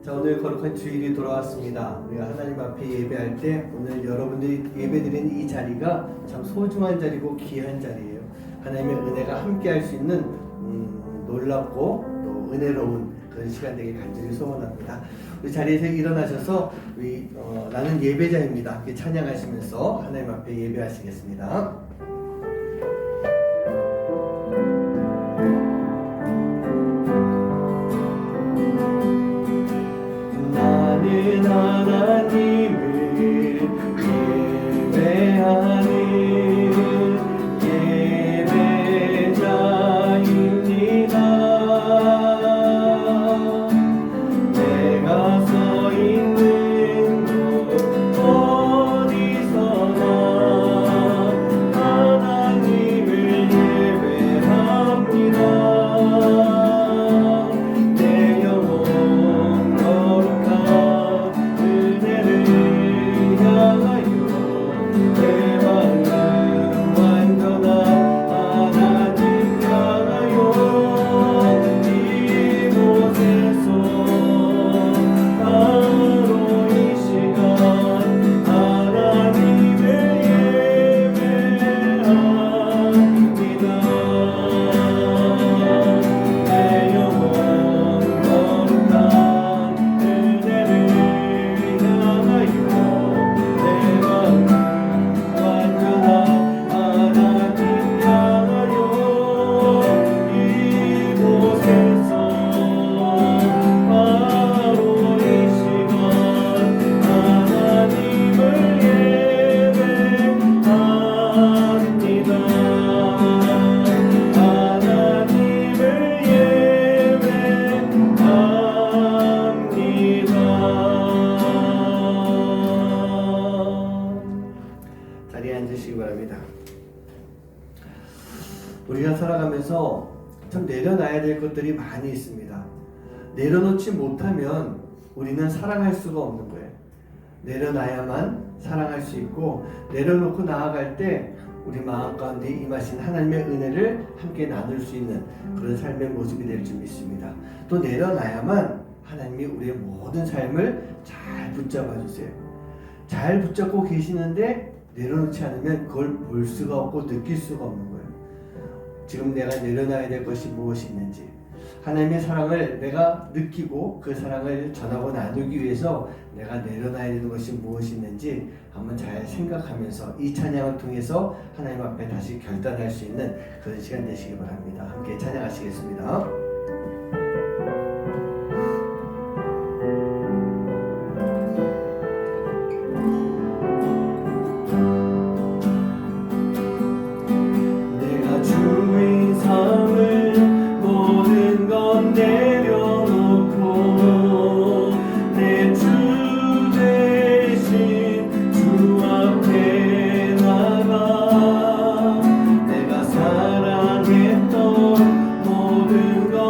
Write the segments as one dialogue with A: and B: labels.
A: 자, 오늘 거룩한 주일이 돌아왔습니다. 우리가 하나님 앞에 예배할 때 오늘 여러분들이 예배드리는 이 자리가 참 소중한 자리고 귀한 자리예요. 하나님의 은혜가 함께할 수 있는 놀랍고 또 은혜로운 그런 시간 되길 간절히 소원합니다. 우리 자리에서 일어나셔서 나는 예배자입니다. 이렇게 찬양하시면서 하나님 앞에 예배하시겠습니다. 나는 하나님을 예배하는 예배자입니다. 내가 서 있는 곳 어디서나 하나님을 예배합니다. 내 영혼 거룩한 은혜를 향하여 내 마음 완전한 하나님 향하여 이곳에서 바로 이 시간 하나님을 예배합니다. 내 영혼 거룩한 은혜를 향하여 내 마음 완전한 하나님 향하여 이곳에서 바로 이 시간 하나님을 예배합니다. 자리에 앉으시기 바랍니다. 우리가 살아가면서 참 내려놔야 될 것들이 많이 있습니다. 내려놓지 못하면 우리는 사랑할 수가 없는 거예요. 내려놔야만 사랑할 수 있고, 내려놓고 나아갈 때 우리 마음 가운데 임하신 하나님의 은혜를 함께 나눌 수 있는 그런 삶의 모습이 될 줄 믿습니다. 또 내려놔야만 하나님이 우리의 모든 삶을 잘 붙잡아 주세요. 잘 붙잡고 계시는데 내려놓지 않으면 그걸 볼 수가 없고 느낄 수가 없는 거예요. 지금 내가 내려놔야 될 것이 무엇이 있는지, 하나님의 사랑을 내가 느끼고 그 사랑을 전하고 나누기 위해서 내가 내려놔야 되는 것이 무엇이 있는지 한번 잘 생각하면서 이 찬양을 통해서 하나님 앞에 다시 결단할 수 있는 그런 시간 되시기 바랍니다. 함께 찬양하시겠습니다. 내가 주인 삼을 모든 건 내려놓고 내 주 대신 주 앞에 나가 내가 사랑했던 모든 것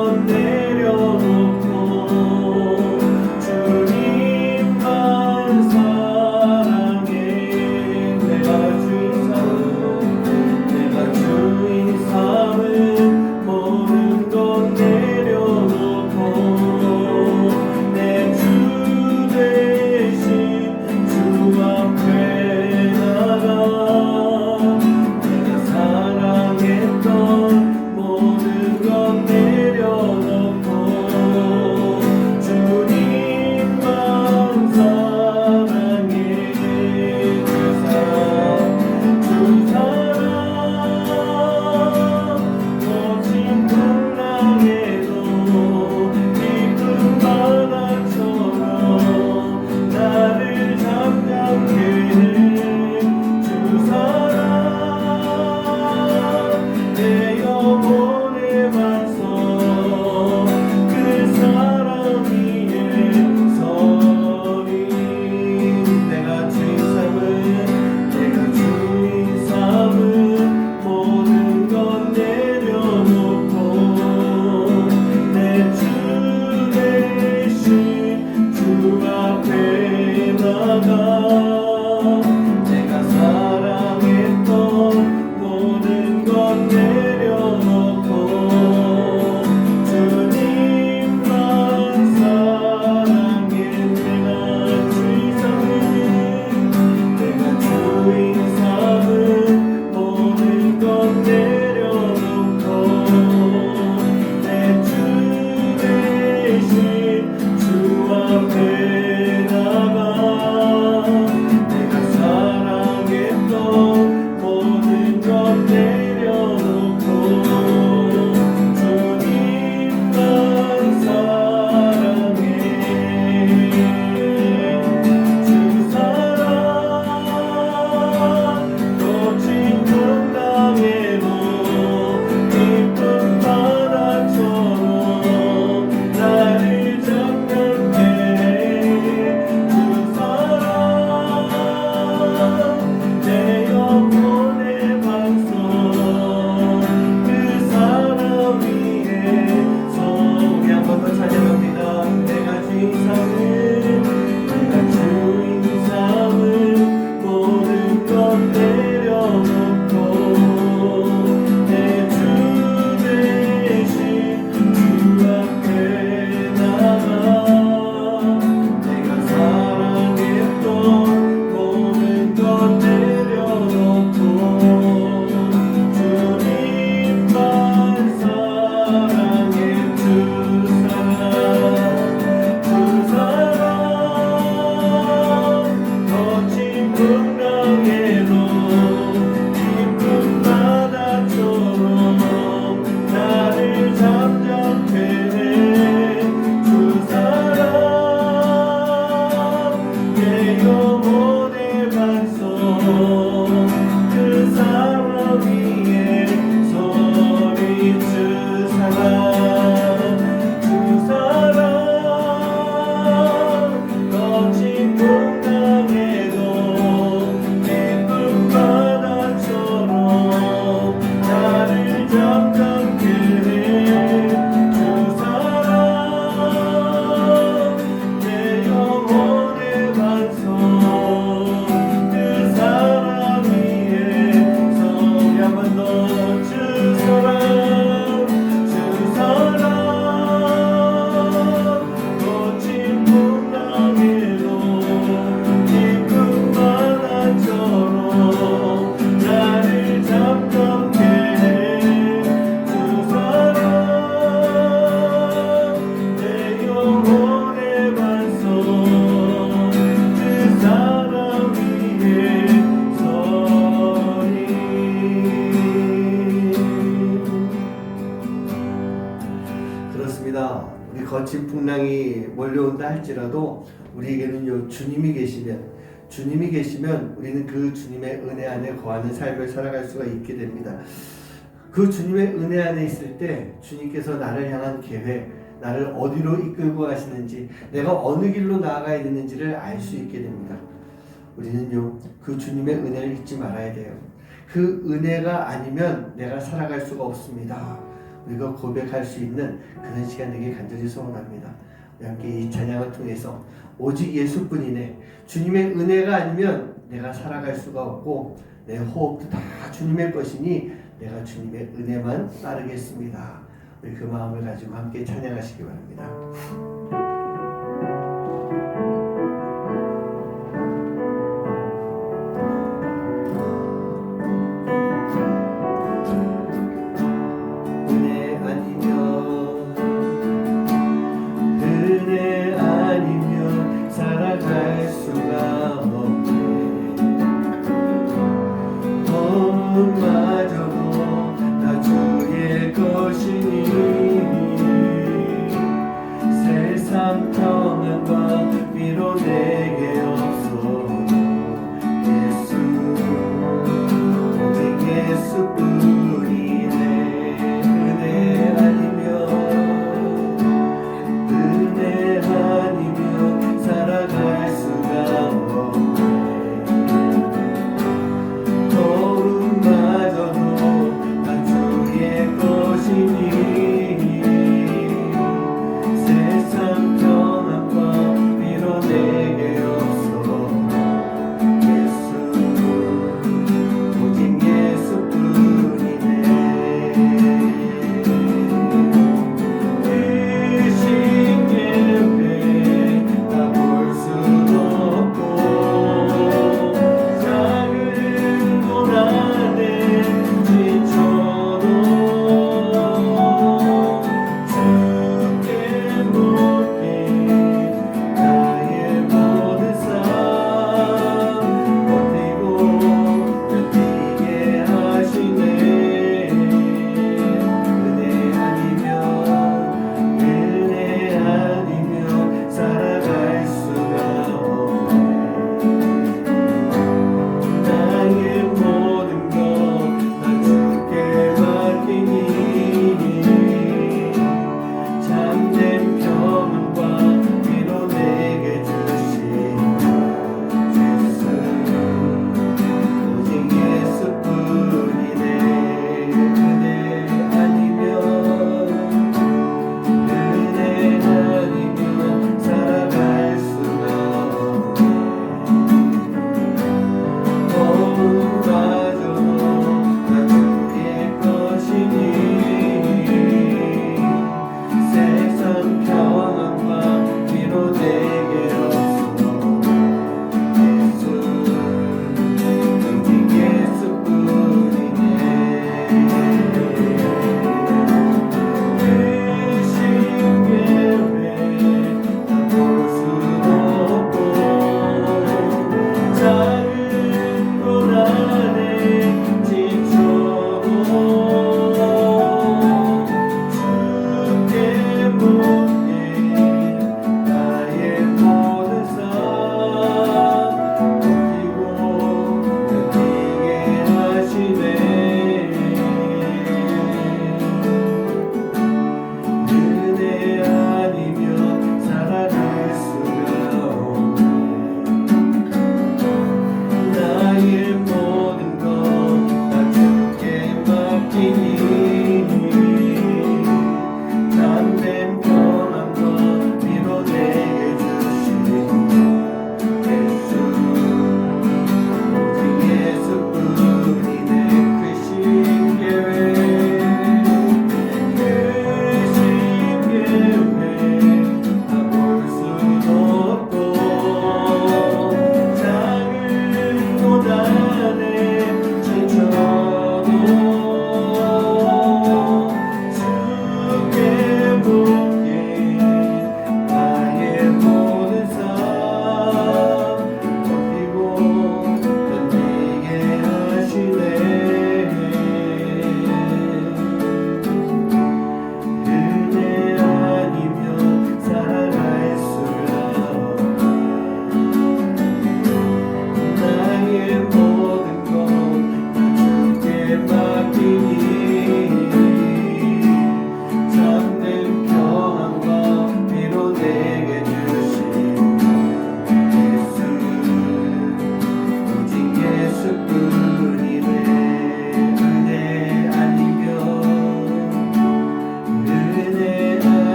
A: 그 사랑 위에 소리 주 사랑 주 사랑 거친 풍랑에도 깊은 바다처럼 나를 잠잠케 해주 사랑 내 영혼의 반석 그 사랑 위에서 한 번 더 주 사랑 주 사랑 거친 풍랑에도 깊은 바다처럼 나를 잠잠케 해주 사랑 내 영혼의 반석 그 사랑 위에 서리. 그렇습니다. 우리 거친 풍랑이 몰려온다 할지라도 우리에게는요 주님이 계시면 우리는 그 주님의 은혜 안에 거하는 삶을 살아갈 수가 있게 됩니다. 그 주님의 은혜 안에 있을 때 주님께서 나를 향한 계획, 나를 어디로 이끌고 가시는지, 내가 어느 길로 나아가야 되는지를 알 수 있게 됩니다. 우리는요 그 주님의 은혜를 잊지 말아야 돼요. 그 은혜가 아니면 내가 살아갈 수가 없습니다. 우리가 고백할 수 있는 그런 시간 되길 간절히 소원합니다. 우리 함께 이 찬양을 통해서 오직 예수뿐이네, 주님의 은혜가 아니면 내가 살아갈 수가 없고 내 호흡도 다 주님의 것이니 내가 주님의 은혜만 따르겠습니다. 우리 그 마음을 가지고 함께 찬양하시기 바랍니다. 은혜 아니면 살아갈 수가 없네. 마저도 다 주의 것이니 세상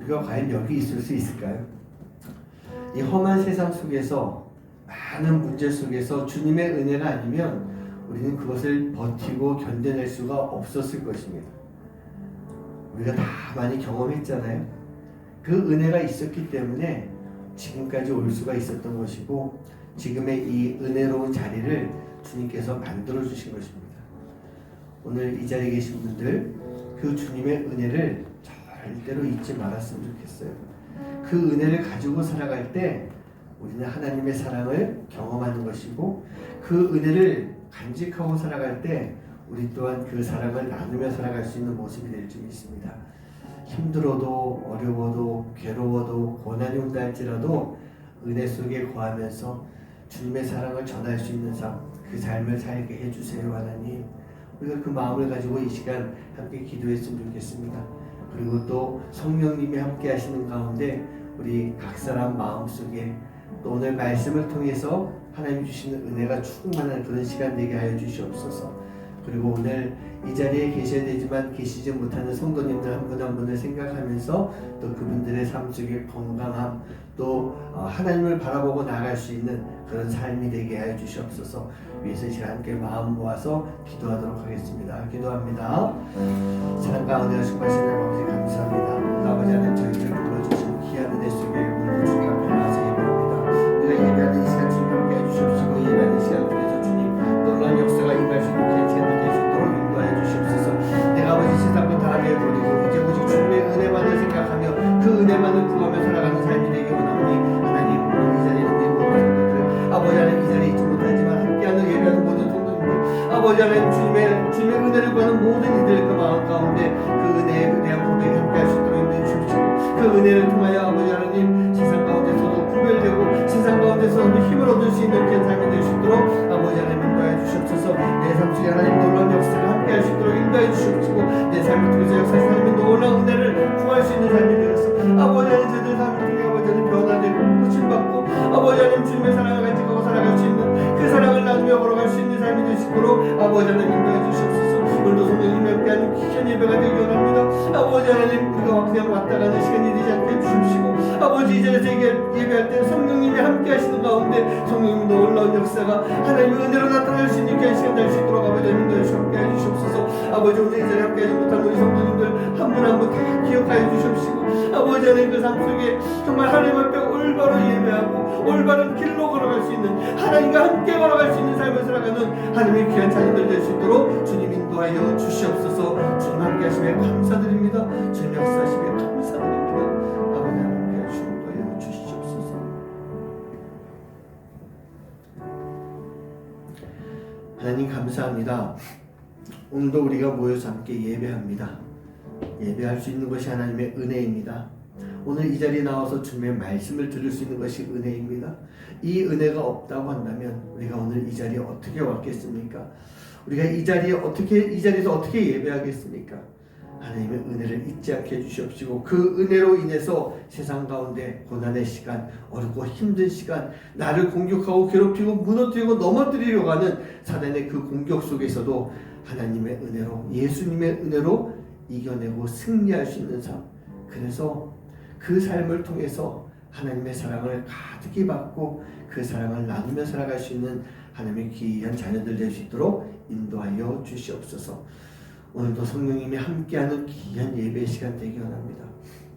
A: 우리가 과연 여기 있을 수 있을까요? 이 험한 세상 속에서 많은 문제 속에서 주님의 은혜가 아니면 우리는 그것을 버티고 견뎌낼 수가 없었을 것입니다. 우리가 다 많이 경험했잖아요. 그 은혜가 있었기 때문에 지금까지 올 수가 있었던 것이고 지금의 이 은혜로운 자리를 주님께서 만들어 주신 것입니다. 오늘 이 자리에 계신 분들 그 주님의 은혜를 절대로 잊지 말았으면 좋겠어요. 그 은혜를 가지고 살아갈 때 우리는 하나님의 사랑을 경험하는 것이고 그 은혜를 간직하고 살아갈 때 우리 또한 그 사랑을 나누며 살아갈 수 있는 모습이 될 줄 믿습니다. 힘들어도 어려워도 괴로워도 고난이 온다 할지라도 은혜 속에 거하면서 주님의 사랑을 전할 수 있는 삶, 그 삶을 살게 해주세요. 하나님, 우리가 그 마음을 가지고 이 시간 함께 기도했으면 좋겠습니다. 그리고 또 성령님이 함께 하시는 가운데 우리 각 사람 마음속에 또 오늘 말씀을 통해서 하나님 주시는 은혜가 충만한 그런 시간 되게 하여 주시옵소서. 그리고 오늘 이 자리에 계셔야 되지만 계시지 못하는 성도님들 한 분 한 분을 생각하면서 또 그분들의 삶 속에 건강함 또 하나님을 바라보고 나아갈 수 있는 그런 삶이 되게 하여 주시옵소서. 위에서 시간 함께 마음 모아서 기도하도록 하겠습니다. 기도합니다. 사랑과 은혜가 충만하신 아버지 감사합니다. 아버지 하나님 저희를 불러주신 귀한 은혜 속에 오늘도 주님 앞에 나와서 예배합니다. 우리가 예배하는 이 시간 주님 함께 해주시옵시고 예배하는 시간 통해서 주님 놀라운 역사가 임할 수 있는 귀한 시간 될 수 있도록 인도하여 주시옵소서. 내가 아버지 세상과 다르게 버리고 이제 오직 주님의 은혜만을 생각하며 그 은혜만을 구하며 살아가는 삶이 되기 원하오니 하나님 이 자리에 있는 우리 모든 성도들 아버지 하나님 이 자리에 있지 못하지만 함께하는 예배하는 모든 성도님들 아버지 하나님 주님의 은혜를 구하는 모든 이들 그 마음 가운데 그 은혜에 대한 고백에 함께할 수 있도록 인도해 주십시오. 그 은혜를 통하여 아버지 하나님 세상 가운데서도 구별되고 세상 가운데서도 힘을 얻을 수 있는 그런 삶이 될 수 있도록 아버지 하나님 인도해 주시옵소서. 내 삶 속에 하나님 놀라운 역사를 함께할 수 있도록 인도해 주시옵시고 내 삶을 통해서 역사에서 하나님의 놀라운 은혜를 구할 수 있는 삶이 되어서 아버지 하나님 저희들 삶을 통해 아버지 하나님 변화되고 고침받고 아버지 하나님 주님의 사랑을 간직하고 살아갈 수 있는 그 사랑을 나누며 걸어갈 수 있는 삶이 될 수 있도록 아버지 하나님 인도해 주시옵소서. 오늘도 성령님이 함께하는 귀한 예배가 되기 원합니다. 아버지 하나님 우리가 그냥 왔다 가는 시간이 되지 않게 해주십시고 아버지 이 자리에서 예배할 때 성령님이 함께 하시는 가운데 성령님의 놀라운 역사가 하나님의 은혜로 나타날 수 있는 귀한 시간 될 수 있도록 아버지 하나님 인도해 함께 해주시옵소서. 아버지 오늘 이 자리에 함께 하지 못한 우리 성도님들 한 분 한 분 다 기억하여 주시옵시고 아버지 하나님 그 삶 속에 정말 하나님 앞에 올바로 예배하고 올바른 길로 걸어갈 수 있는 하나님과 함께 걸어갈 수 있는 삶을 살아가는 하나님의 귀한 자녀들 될 수 있도록 주님 인도하여 주시옵소서. 주님 함께 하시며 감사드립니다. 주님 역사하시며 감사드립니다. 아버지 함께 하시고 인도하여 주시옵소서. 하나님 감사합니다. 오늘도 우리가 모여서 함께 예배합니다. 예배할 수 있는 것이 하나님의 은혜입니다. 오늘 이 자리에 나와서 주님의 말씀을 들을 수 있는 것이 은혜입니다. 이 은혜가 없다고 한다면 우리가 오늘 이 자리에 어떻게 왔겠습니까? 우리가 이 자리에서 어떻게 예배하겠습니까? 하나님의 은혜를 잊지 않게 해주시옵시고 그 은혜로 인해서 세상 가운데 고난의 시간, 어렵고 힘든 시간, 나를 공격하고 괴롭히고 무너뜨리고 넘어뜨리려고 하는 사단의 그 공격 속에서도 하나님의 은혜로 예수님의 은혜로 이겨내고 승리할 수 있는 삶, 그래서 그 삶을 통해서 하나님의 사랑을 가득히 받고 그 사랑을 나누며 살아갈 수 있는 하나님의 귀한 자녀들 될 수 있도록 인도하여 주시옵소서. 오늘도 성령님이 함께하는 귀한 예배의 시간 되기 원합니다.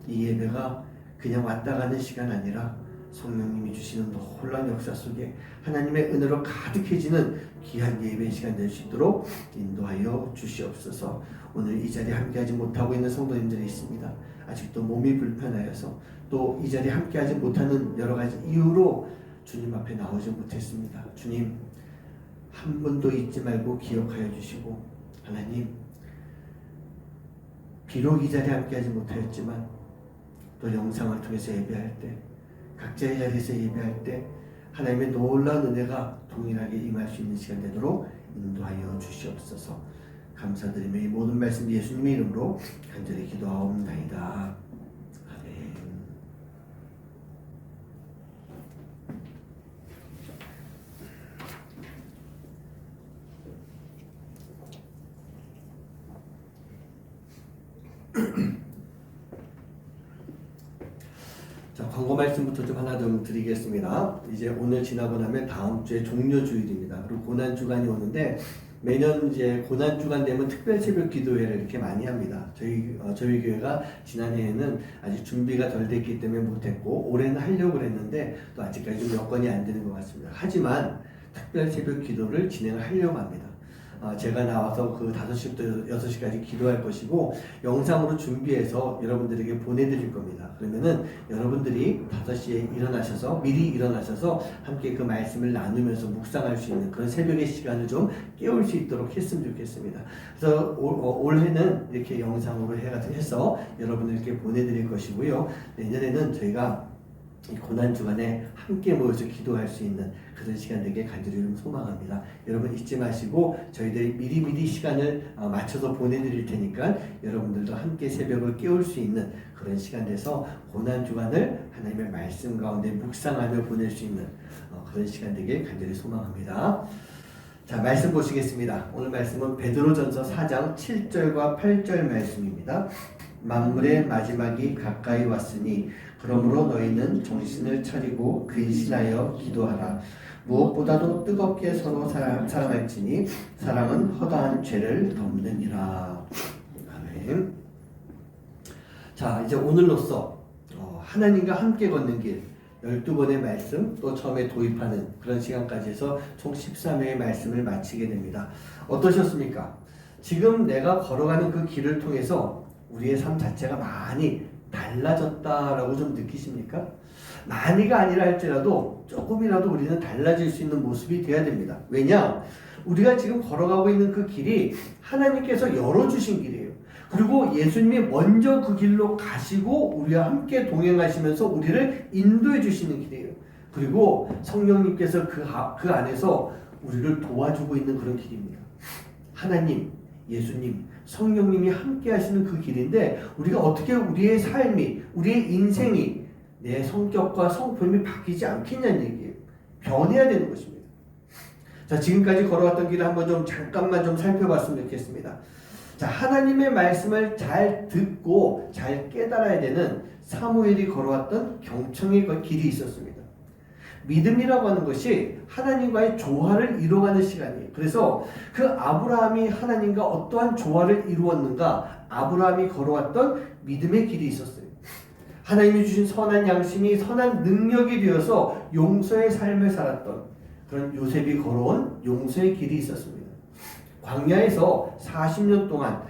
A: 이 예배가 그냥 왔다 가는 시간 아니라 성령님이 주시는 놀라운 역사 속에 하나님의 은혜로 가득해지는 귀한 예배의 시간 될 수 있도록 인도하여 주시옵소서. 오늘 이 자리에 함께하지 못하고 있는 성도님들이 있습니다. 아직도 몸이 불편하여서 또 이 자리에 함께하지 못하는 여러 가지 이유로 주님 앞에 나오지 못했습니다. 주님 한 분도 잊지 말고 기억하여 주시고 하나님 비록 이 자리에 함께하지 못하였지만 또 영상을 통해서 예배할 때 각자의 자리에서 예배할 때 하나님의 놀라운 은혜가 동일하게 임할 수 있는 시간 되도록 인도하여 주시옵소서. 감사드리며 이 모든 말씀 예수님의 이름으로 간절히 기도하옵나이다. 아멘. 자, 광고 말씀부터 좀 하나 좀 드리겠습니다. 이제 오늘 지나고 나면 다음 주에 종료주일입니다. 그리고 고난주간이 오는데 매년 이제 고난주간 되면 특별 새벽 기도회를 이렇게 많이 합니다. 저희 교회가 지난해에는 아직 준비가 덜 됐기 때문에 못했고 올해는 하려고 그랬는데 또 아직까지 좀 여건이 안 되는 것 같습니다. 하지만 특별 새벽 기도를 진행을 하려고 합니다. 제가 나와서 그 5시부터 6시까지 기도할 것이고 영상으로 준비해서 여러분들에게 보내드릴 겁니다. 그러면은 여러분들이 5시에 미리 일어나셔서 함께 그 말씀을 나누면서 묵상할 수 있는 그런 새벽의 시간을 좀 깨울 수 있도록 했으면 좋겠습니다. 그래서 올해는 이렇게 영상으로 해서 여러분들께 보내드릴 것이고요. 내년에는 저희가 이 고난주간에 함께 모여서 기도할 수 있는 그런 시간 되게 간절히 좀 소망합니다. 여러분 잊지 마시고 저희들이 미리 시간을 맞춰서 보내드릴 테니까 여러분들도 함께 새벽을 깨울 수 있는 그런 시간 돼서 고난주간을 하나님의 말씀 가운데 묵상하며 보낼 수 있는 그런 시간 되게 간절히 소망합니다. 자, 말씀 보시겠습니다. 오늘 말씀은 베드로전서 4장 7절과 8절 말씀입니다. 만물의 마지막이 가까이 왔으니 그러므로 너희는 정신을 차리고 근신하여 기도하라. 무엇보다도 뜨겁게 서로 사랑할지니 사랑은 허다한 죄를 덮느니라. 아멘. 자, 이제 오늘로써 하나님과 함께 걷는 길 12번의 말씀, 또 처음에 도입하는 그런 시간까지 해서 총 13회의 말씀을 마치게 됩니다. 어떠셨습니까? 지금 내가 걸어가는 그 길을 통해서 우리의 삶 자체가 많이 달라졌다라고 좀 느끼십니까? 많이가 아니라 할지라도 조금이라도 우리는 달라질 수 있는 모습이 되어야 됩니다. 왜냐? 우리가 지금 걸어가고 있는 그 길이 하나님께서 열어주신 길이에요. 그리고 예수님이 먼저 그 길로 가시고 우리와 함께 동행하시면서 우리를 인도해 주시는 길이에요. 그리고 성령님께서 그 안에서 우리를 도와주고 있는 그런 길입니다. 하나님, 예수님, 성령님이 함께 하시는 그 길인데 우리가 어떻게 우리의 삶이, 우리의 인생이 내 성격과 성품이 바뀌지 않겠냐는 얘기예요. 변해야 되는 것입니다. 자, 지금까지 걸어왔던 길을 한번 잠깐만 살펴봤으면 좋겠습니다. 자, 하나님의 말씀을 잘 듣고 잘 깨달아야 되는 사무엘이 걸어왔던 경청의 길이 있었습니다. 믿음이라고 하는 것이 하나님과의 조화를 이루어가는 시간이에요. 그래서 그 아브라함이 하나님과 어떠한 조화를 이루었는가? 아브라함이 걸어왔던 믿음의 길이 있었어요. 하나님이 주신 선한 양심이 선한 능력이 되어서 용서의 삶을 살았던 그런 요셉이 걸어온 용서의 길이 있었습니다. 광야에서 40년 동안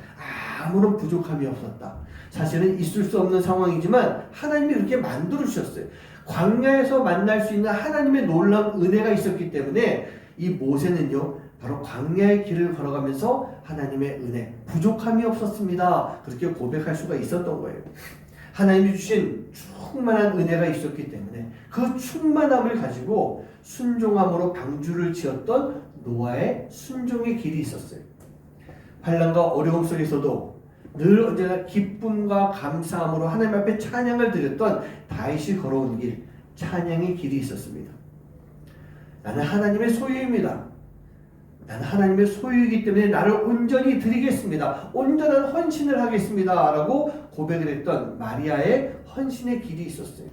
A: 아무런 부족함이 없었다. 사실은 있을 수 없는 상황이지만 하나님이 그렇게 만들어 주셨어요. 광야에서 만날 수 있는 하나님의 놀라운 은혜가 있었기 때문에 이 모세는요, 바로 광야의 길을 걸어가면서 하나님의 은혜, 부족함이 없었습니다. 그렇게 고백할 수가 있었던 거예요. 하나님이 주신 충만한 은혜가 있었기 때문에 그 충만함을 가지고 순종함으로 방주를 지었던 노아의 순종의 길이 있었어요. 환난과 어려움 속에서도 늘 언제나 기쁨과 감사함으로 하나님 앞에 찬양을 드렸던 다윗이 걸어온 길, 찬양의 길이 있었습니다. 나는 하나님의 소유입니다. 나는 하나님의 소유이기 때문에 나를 온전히 드리겠습니다. 온전한 헌신을 하겠습니다. 라고 고백을 했던 마리아의 헌신의 길이 있었어요.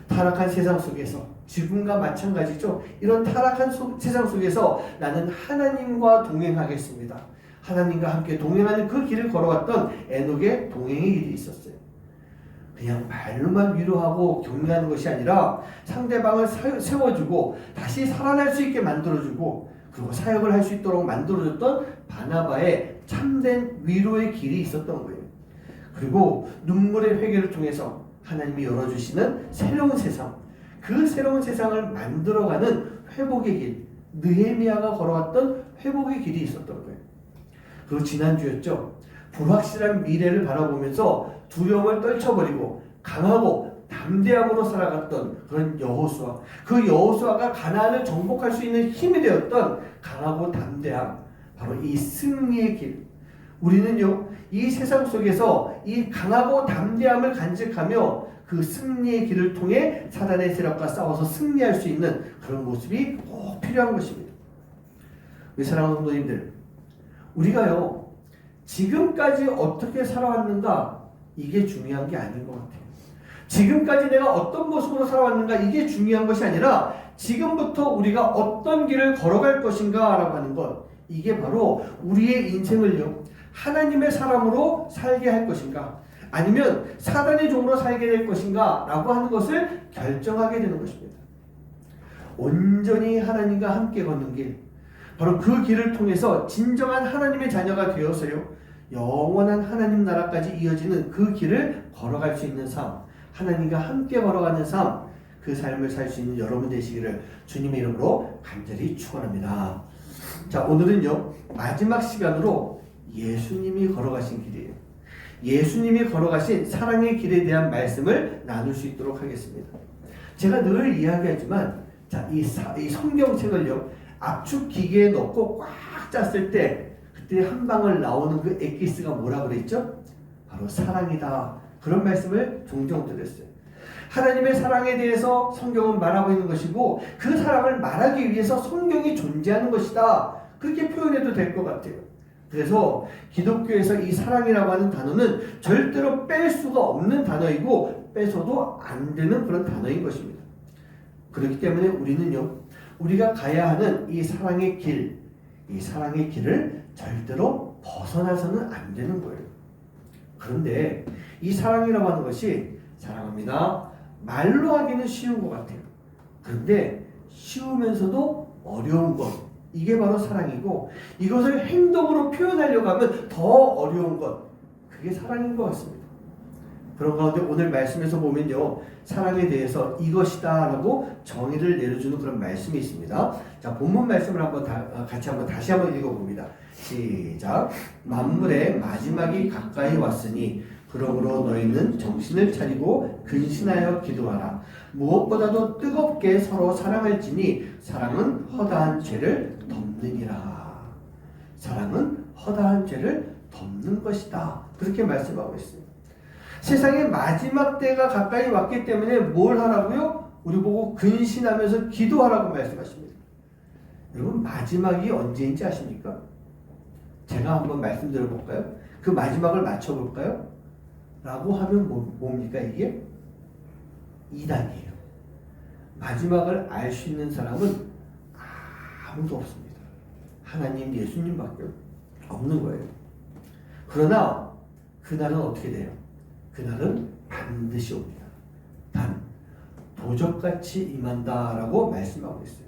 A: 타락한 세상 속에서, 지금과 마찬가지죠. 이런 타락한 세상 속에서 나는 하나님과 동행하겠습니다. 하나님과 함께 동행하는 그 길을 걸어왔던 에녹의 동행의 길이 있었어요. 그냥 말로만 위로하고 격려하는 것이 아니라 상대방을 세워주고 다시 살아날 수 있게 만들어주고 그리고 사역을 할 수 있도록 만들어줬던 바나바의 참된 위로의 길이 있었던 거예요. 그리고 눈물의 회개를 통해서 하나님이 열어주시는 새로운 세상, 그 새로운 세상을 만들어가는 회복의 길, 느헤미야가 걸어왔던 회복의 길이 있었던 거예요. 그리고 지난주였죠. 불확실한 미래를 바라보면서 두려움을 떨쳐버리고 강하고 담대함으로 살아갔던 그런 여호수아. 그 여호수아가 가나안을 정복할 수 있는 힘이 되었던 강하고 담대함. 바로 이 승리의 길. 우리는요, 이 세상 속에서 이 강하고 담대함을 간직하며 그 승리의 길을 통해 사단의 세력과 싸워서 승리할 수 있는 그런 모습이 꼭 필요한 것입니다. 우리 사랑하는 성도님들, 우리가요, 지금까지 어떻게 살아왔는가, 이게 중요한 게 아닌 것 같아요. 지금까지 내가 어떤 모습으로 살아왔는가 이게 중요한 것이 아니라 지금부터 우리가 어떤 길을 걸어갈 것인가 라고 하는 것, 이게 바로 우리의 인생을요 하나님의 사람으로 살게 할 것인가 아니면 사단의 종으로 살게 될 것인가 라고 하는 것을 결정하게 되는 것입니다. 온전히 하나님과 함께 걷는 길, 바로 그 길을 통해서 진정한 하나님의 자녀가 되어서요 영원한 하나님 나라까지 이어지는 그 길을 걸어갈 수 있는 삶, 하나님과 함께 걸어가는 삶, 그 삶을 살 수 있는 여러분 되시기를 주님의 이름으로 간절히 축원합니다. 자, 오늘은요 마지막 시간으로 예수님이 걸어가신 길이에요. 예수님이 걸어가신 사랑의 길에 대한 말씀을 나눌 수 있도록 하겠습니다. 제가 늘 이야기하지만 자, 이 성경책을요 압축 기계에 넣고 꽉 짰을 때 그때 한 방울 나오는 그 엑기스가 뭐라 그랬죠? 바로 사랑이다. 그런 말씀을 종종 드렸어요. 하나님의 사랑에 대해서 성경은 말하고 있는 것이고 그 사랑을 말하기 위해서 성경이 존재하는 것이다. 그렇게 표현해도 될 것 같아요. 그래서 기독교에서 이 사랑이라고 하는 단어는 절대로 뺄 수가 없는 단어이고 빼서도 안 되는 그런 단어인 것입니다. 그렇기 때문에 우리는요 우리가 가야 하는 이 사랑의 길, 이 사랑의 길을 절대로 벗어나서는 안 되는 거예요. 그런데 이 사랑이라고 하는 것이 사랑합니다. 말로 하기는 쉬운 것 같아요. 그런데 쉬우면서도 어려운 것, 이게 바로 사랑이고 이것을 행동으로 표현하려고 하면 더 어려운 것, 그게 사랑인 것 같습니다. 그런 가운데 오늘 말씀에서 보면요 사랑에 대해서 이것이다 라고 정의를 내려주는 그런 말씀이 있습니다. 자, 본문 말씀을 같이 다시 한번 읽어봅니다. 시작. 만물의 마지막이 가까이 왔으니 그러므로 너희는 정신을 차리고 근신하여 기도하라. 무엇보다도 뜨겁게 서로 사랑할지니 사랑은 허다한 죄를 덮느니라. 사랑은 허다한 죄를 덮는 것이다. 그렇게 말씀하고 있습니다. 세상의 마지막 때가 가까이 왔기 때문에 뭘 하라고요? 우리 보고 근신하면서 기도하라고 말씀하십니다. 여러분 마지막이 언제인지 아십니까? 제가 한번 말씀드려볼까요? 그 마지막을 맞춰볼까요? 라고 하면 뭡니까 이게? 이단이에요. 마지막을 알 수 있는 사람은 아무도 없습니다. 하나님 예수님밖에 없는 거예요. 그러나 그날은 어떻게 돼요? 그날은 반드시 옵니다. 단 도적같이 임한다라고 말씀하고 있어요.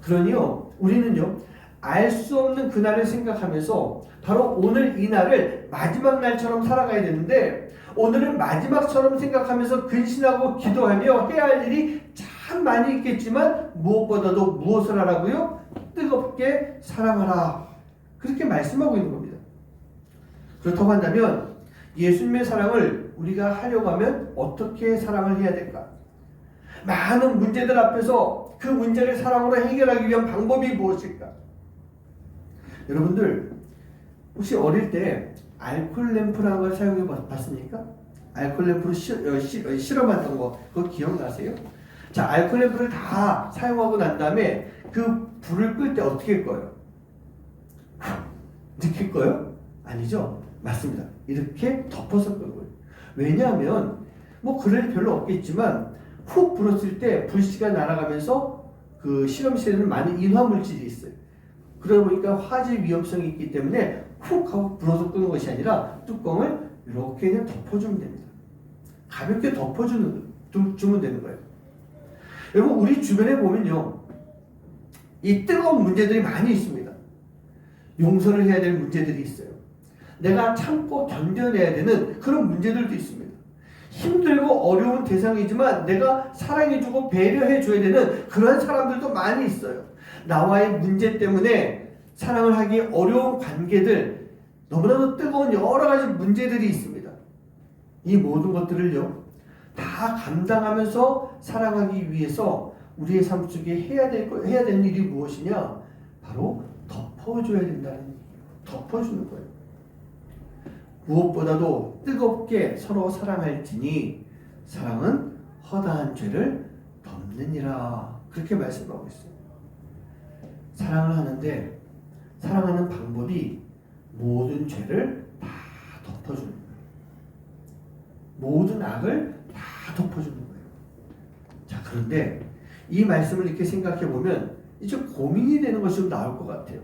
A: 그러니요 우리는요 알 수 없는 그날을 생각하면서 바로 오늘 이 날을 마지막 날처럼 살아가야 되는데 오늘은 마지막처럼 생각하면서 근신하고 기도하며 해야 할 일이 참 많이 있겠지만 무엇보다도 무엇을 하라고요? 뜨겁게 사랑하라. 그렇게 말씀하고 있는 겁니다. 그렇다고 한다면 예수님의 사랑을 우리가 하려고 하면 어떻게 사랑을 해야 될까? 많은 문제들 앞에서 그 문제를 사랑으로 해결하기 위한 방법이 무엇일까? 여러분들 혹시 어릴 때 알콜 램프라는 걸 사용해 봤습니까? 알콜 램프로 실험했던 거 그거 기억나세요? 자, 알콜 램프를 다 사용하고 난 다음에 그 불을 끌 때 어떻게 꺼요? 이렇게 꺼요? 아니죠? 맞습니다. 이렇게 덮어서 끄고요. 왜냐하면 뭐 그럴 일 별로 없겠지만 훅 불었을 때 불씨가 날아가면서 그 실험실에는 많은 인화물질이 있어요. 그러다 보니까 화재 위험성이 있기 때문에 훅 하고 불어서 끄는 것이 아니라 뚜껑을 이렇게 그냥 덮어주면 됩니다. 가볍게 덮어주면 되는 거예요. 여러분 우리 주변에 보면요 이 뜨거운 문제들이 많이 있습니다. 용서를 해야 될 문제들이 있어요. 내가 참고 견뎌내야 되는 그런 문제들도 있습니다. 힘들고 어려운 대상이지만 내가 사랑해주고 배려해줘야 되는 그런 사람들도 많이 있어요. 나와의 문제 때문에 사랑을 하기 어려운 관계들, 너무나도 뜨거운 여러 가지 문제들이 있습니다. 이 모든 것들을요 다 감당하면서 사랑하기 위해서 우리의 삶 속에 해야 되는 일이 무엇이냐? 바로 덮어줘야 된다는 얘기예요. 덮어주는 거예요. 무엇보다도 뜨겁게 서로 사랑할지니 사랑은 허다한 죄를 덮느니라. 그렇게 말씀하고 있어요. 사랑을 하는데 사랑하는 방법이 모든 죄를 다 덮어주는 거예요. 모든 악을 다 다 덮어주는 거예요. 자, 그런데 이 말씀을 이렇게 생각해 보면 이제 고민이 되는 것이 좀 나올 것 같아요.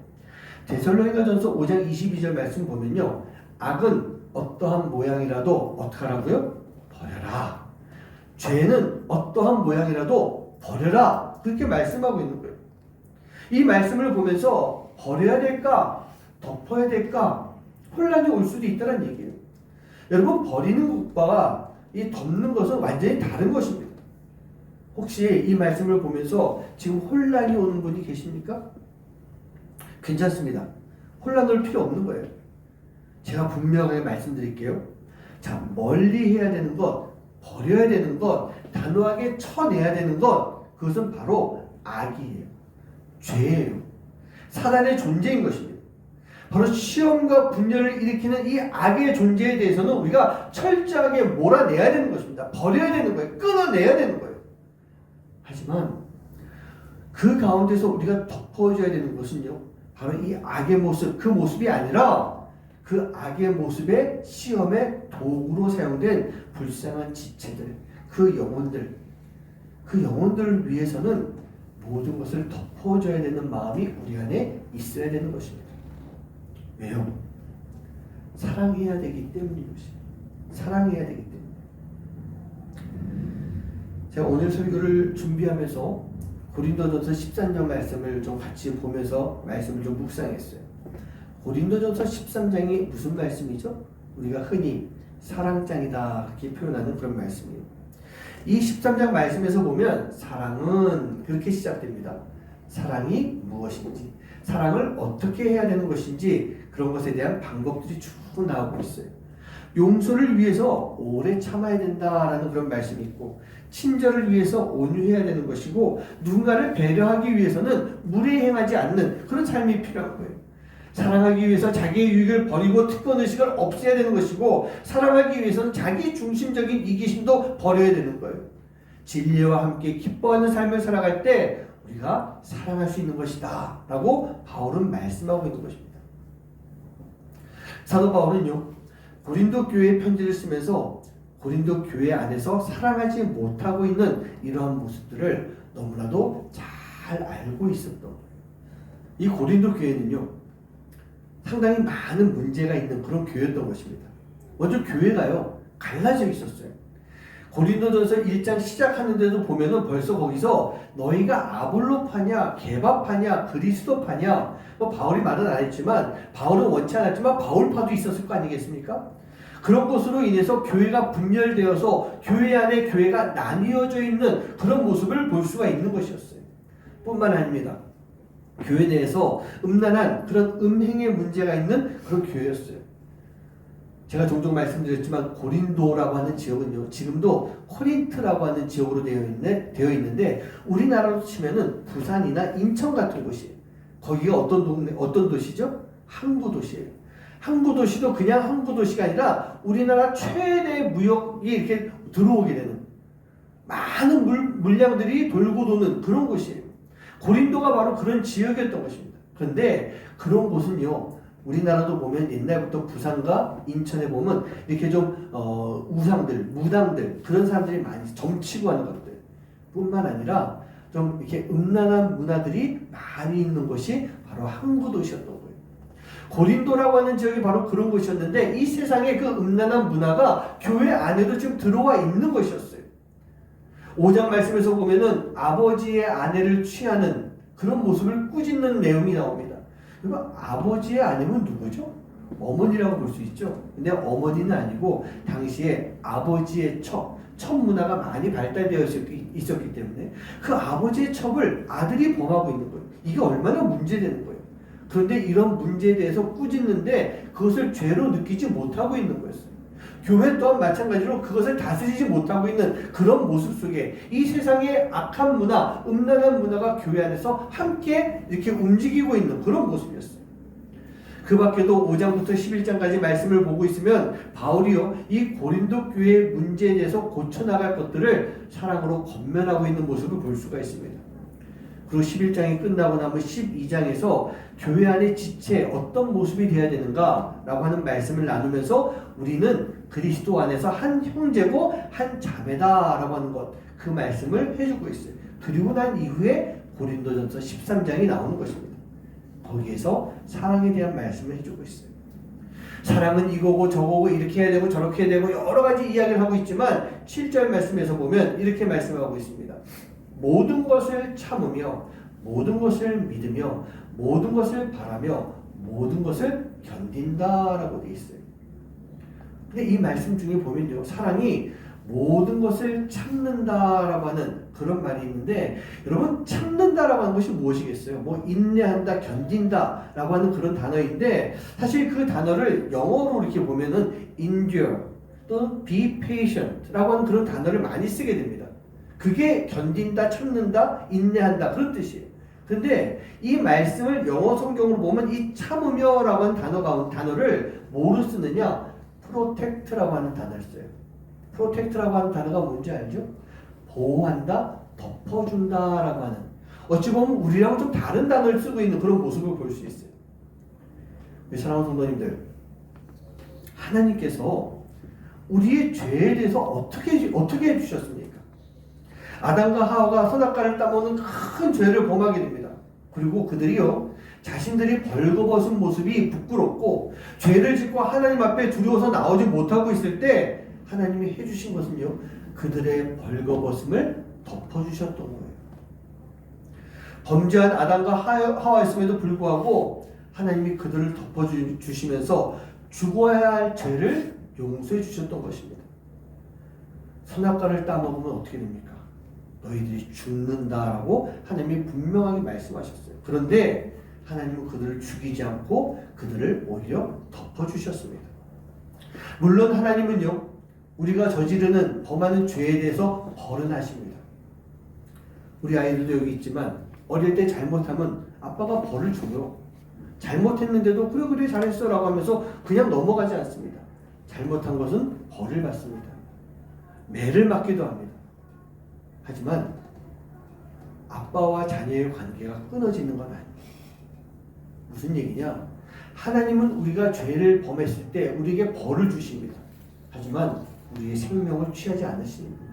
A: 데살로니가전서 5장 22절 말씀 보면요, 악은 어떠한 모양이라도 어떻게 하라고요? 버려라. 죄는 어떠한 모양이라도 버려라. 그렇게 말씀하고 있는 거예요. 이 말씀을 보면서 버려야 될까 덮어야 될까 혼란이 올 수도 있다는 얘기예요. 여러분, 버리는 것과 이 덮는 것은 완전히 다른 것입니다. 혹시 이 말씀을 보면서 지금 혼란이 오는 분이 계십니까? 괜찮습니다. 혼란 올 필요 없는 거예요. 제가 분명하게 말씀드릴게요. 자, 멀리 해야 되는 것, 버려야 되는 것, 단호하게 쳐내야 되는 것, 그것은 바로 악이에요. 죄예요. 사단의 존재인 것입니다. 바로 시험과 분열을 일으키는 이 악의 존재에 대해서는 우리가 철저하게 몰아내야 되는 것입니다. 버려야 되는 거예요. 끊어내야 되는 거예요. 하지만 그 가운데서 우리가 덮어줘야 되는 것은요, 바로 이 악의 모습, 그 모습이 아니라 그 악의 모습의 시험의 도구로 사용된 불쌍한 지체들, 그 영혼들을 위해서는 모든 것을 덮어줘야 되는 마음이 우리 안에 있어야 되는 것입니다. 왜요? 사랑해야 되기 때문인 것입니다. 사랑해야 되기 때문에. 제가 오늘 설교를 준비하면서 고린도전서 13장 말씀을 좀 같이 보면서 말씀을 좀 묵상했어요. 고린도전서 13장이 무슨 말씀이죠? 우리가 흔히 사랑장이다 그렇게 표현하는 그런 말씀이에요. 이 13장 말씀에서 보면 사랑은 그렇게 시작됩니다. 사랑이 무엇인지, 사랑을 어떻게 해야 되는 것인지 그런 것에 대한 방법들이 쭉 나오고 있어요. 용서를 위해서 오래 참아야 된다라는 그런 말씀이 있고, 친절을 위해서 온유해야 되는 것이고, 누군가를 배려하기 위해서는 무례행하지 않는 그런 삶이 필요한 거예요. 사랑하기 위해서 자기의 유익을 버리고 특권의식을 없애야 되는 것이고, 사랑하기 위해서는 자기 중심적인 이기심도 버려야 되는 거예요. 진리와 함께 기뻐하는 삶을 살아갈 때 우리가 사랑할 수 있는 것이다 라고 바울은 말씀하고 있는 것입니다. 사도 바울은요, 고린도 교회에 편지를 쓰면서 고린도 교회 안에서 사랑하지 못하고 있는 이러한 모습들을 너무나도 잘 알고 있었던 거예요. 이 고린도 교회는요, 상당히 많은 문제가 있는 그런 교회였던 것입니다. 먼저 교회가요, 갈라져 있었어요. 고린도전서 1장 시작하는데도 보면은 벌써 거기서 너희가 아볼로파냐, 게바파냐, 그리스도파냐, 뭐 바울이 말은 안 했지만, 바울은 원치 않았지만 바울파도 있었을 거 아니겠습니까? 그런 것으로 인해서 교회가 분열되어서 교회 안에 교회가 나뉘어져 있는 그런 모습을 볼 수가 있는 것이었어요. 뿐만 아닙니다. 교회 내에서 음란한 그런 음행의 문제가 있는 그런 교회였어요. 제가 종종 말씀드렸지만 고린도라고 하는 지역은요, 지금도 코린트라고 하는 지역으로 되어 있는데 우리나라로 치면은 부산이나 인천 같은 곳이에요. 거기가 어떤 도시죠? 항구 도시예요. 항구 도시도 그냥 항구 도시가 아니라 우리나라 최대 무역이 이렇게 들어오게 되는 많은 물량들이 돌고 도는 그런 곳이에요. 고린도가 바로 그런 지역이었던 것입니다. 그런데 그런 곳은요, 우리나라도 보면 옛날부터 부산과 인천에 보면 이렇게 좀 우상들, 무당들 그런 사람들이 많이 점치고 하는 것들 뿐만 아니라 좀 이렇게 음란한 문화들이 많이 있는 곳이 바로 항구 도시였던 거예요. 고린도라고 하는 지역이 바로 그런 곳이었는데 이 세상의 그 음란한 문화가 교회 안에도 지금 들어와 있는 것이었어요. 5장 말씀에서 보면은 아버지의 아내를 취하는 그런 모습을 꾸짖는 내용이 나옵니다. 그리고 아버지의 아내는 누구죠? 어머니라고 볼 수 있죠. 근데 어머니는 아니고 당시에 아버지의 첩 문화가 많이 발달되어 있었기 때문에 그 아버지의 첩을 아들이 범하고 있는 거예요. 이게 얼마나 문제되는 거예요. 그런데 이런 문제에 대해서 꾸짖는데 그것을 죄로 느끼지 못하고 있는 거였어요. 교회 또한 마찬가지로 그것을 다스리지 못하고 있는 그런 모습 속에 이 세상의 악한 문화, 음란한 문화가 교회 안에서 함께 이렇게 움직이고 있는 그런 모습이었어요. 그 밖에도 5장부터 11장까지 말씀을 보고 있으면 바울이요, 이 고린도 교회의 문제에 대해서 고쳐나갈 것들을 사랑으로 권면하고 있는 모습을 볼 수가 있습니다. 그리고 11장이 끝나고 나면 12장에서 교회 안의 지체 어떤 모습이 되어야 되는가 라고 하는 말씀을 나누면서 우리는 그리스도 안에서 한 형제고 한 자매다라고 하는 것, 그 말씀을 해주고 있어요. 그리고 난 이후에 고린도전서 13장이 나오는 것입니다. 거기에서 사랑에 대한 말씀을 해주고 있어요. 사랑은 이거고 저거고 이렇게 해야 되고 저렇게 해야 되고 여러 가지 이야기를 하고 있지만 7절 말씀에서 보면 이렇게 말씀하고 있습니다. 모든 것을 참으며 모든 것을 믿으며 모든 것을 바라며 모든 것을 견딘다라고 되어 있어요. 근데 이 말씀 중에 보면요, 사랑이 모든 것을 참는다라고 하는 그런 말이 있는데, 여러분, 참는다라고 하는 것이 무엇이겠어요? 뭐 인내한다, 견딘다라고 하는 그런 단어인데, 사실 그 단어를 영어로 이렇게 보면은 endure 또는 be patient라고 하는 그런 단어를 많이 쓰게 됩니다. 그게 견딘다, 참는다, 인내한다 그런 뜻이에요. 근데 이 말씀을 영어 성경으로 보면 이 참으며라고 하는 단어를 뭐로 쓰느냐? protect라고 하는 단어를 써요. protect라고 하는 단어가 뭔지 알죠? 보호한다, 덮어준다라고 하는, 어찌 보면 우리랑 좀 다른 단어를 쓰고 있는 그런 모습을 볼 수 있어요. 사랑하는 성도님들, 하나님께서 우리의 죄에 대해서 어떻게 해주셨습니까? 아담과 하와가 선악과를 따먹는 큰 죄를 범하게 됩니다. 그리고 그들이요, 자신들이 벌거벗은 모습이 부끄럽고 죄를 짓고 하나님 앞에 두려워서 나오지 못하고 있을 때 하나님이 해주신 것은요, 그들의 벌거벗음을 덮어주셨던 거예요. 범죄한 아담과 하와였음에도 불구하고 하나님이 그들을 덮어주시면서 죽어야 할 죄를 용서해 주셨던 것입니다. 선악과를 따먹으면 어떻게 됩니까? 너희들이 죽는다라고 하나님이 분명하게 말씀하셨어요. 그런데 하나님은 그들을 죽이지 않고 그들을 오히려 덮어주셨습니다. 물론 하나님은요, 우리가 저지르는 범하는 죄에 대해서 벌은 하십니다. 우리 아이들도 여기 있지만 어릴 때 잘못하면 아빠가 벌을 줘요. 잘못했는데도 그래 잘했어 라고 하면서 그냥 넘어가지 않습니다. 잘못한 것은 벌을 받습니다. 매를 맞기도 합니다. 하지만 아빠와 자녀의 관계가 끊어지는 건 아니에요. 무슨 얘기냐? 하나님은 우리가 죄를 범했을 때 우리에게 벌을 주십니다. 하지만 우리의 생명을 취하지 않으시는 분,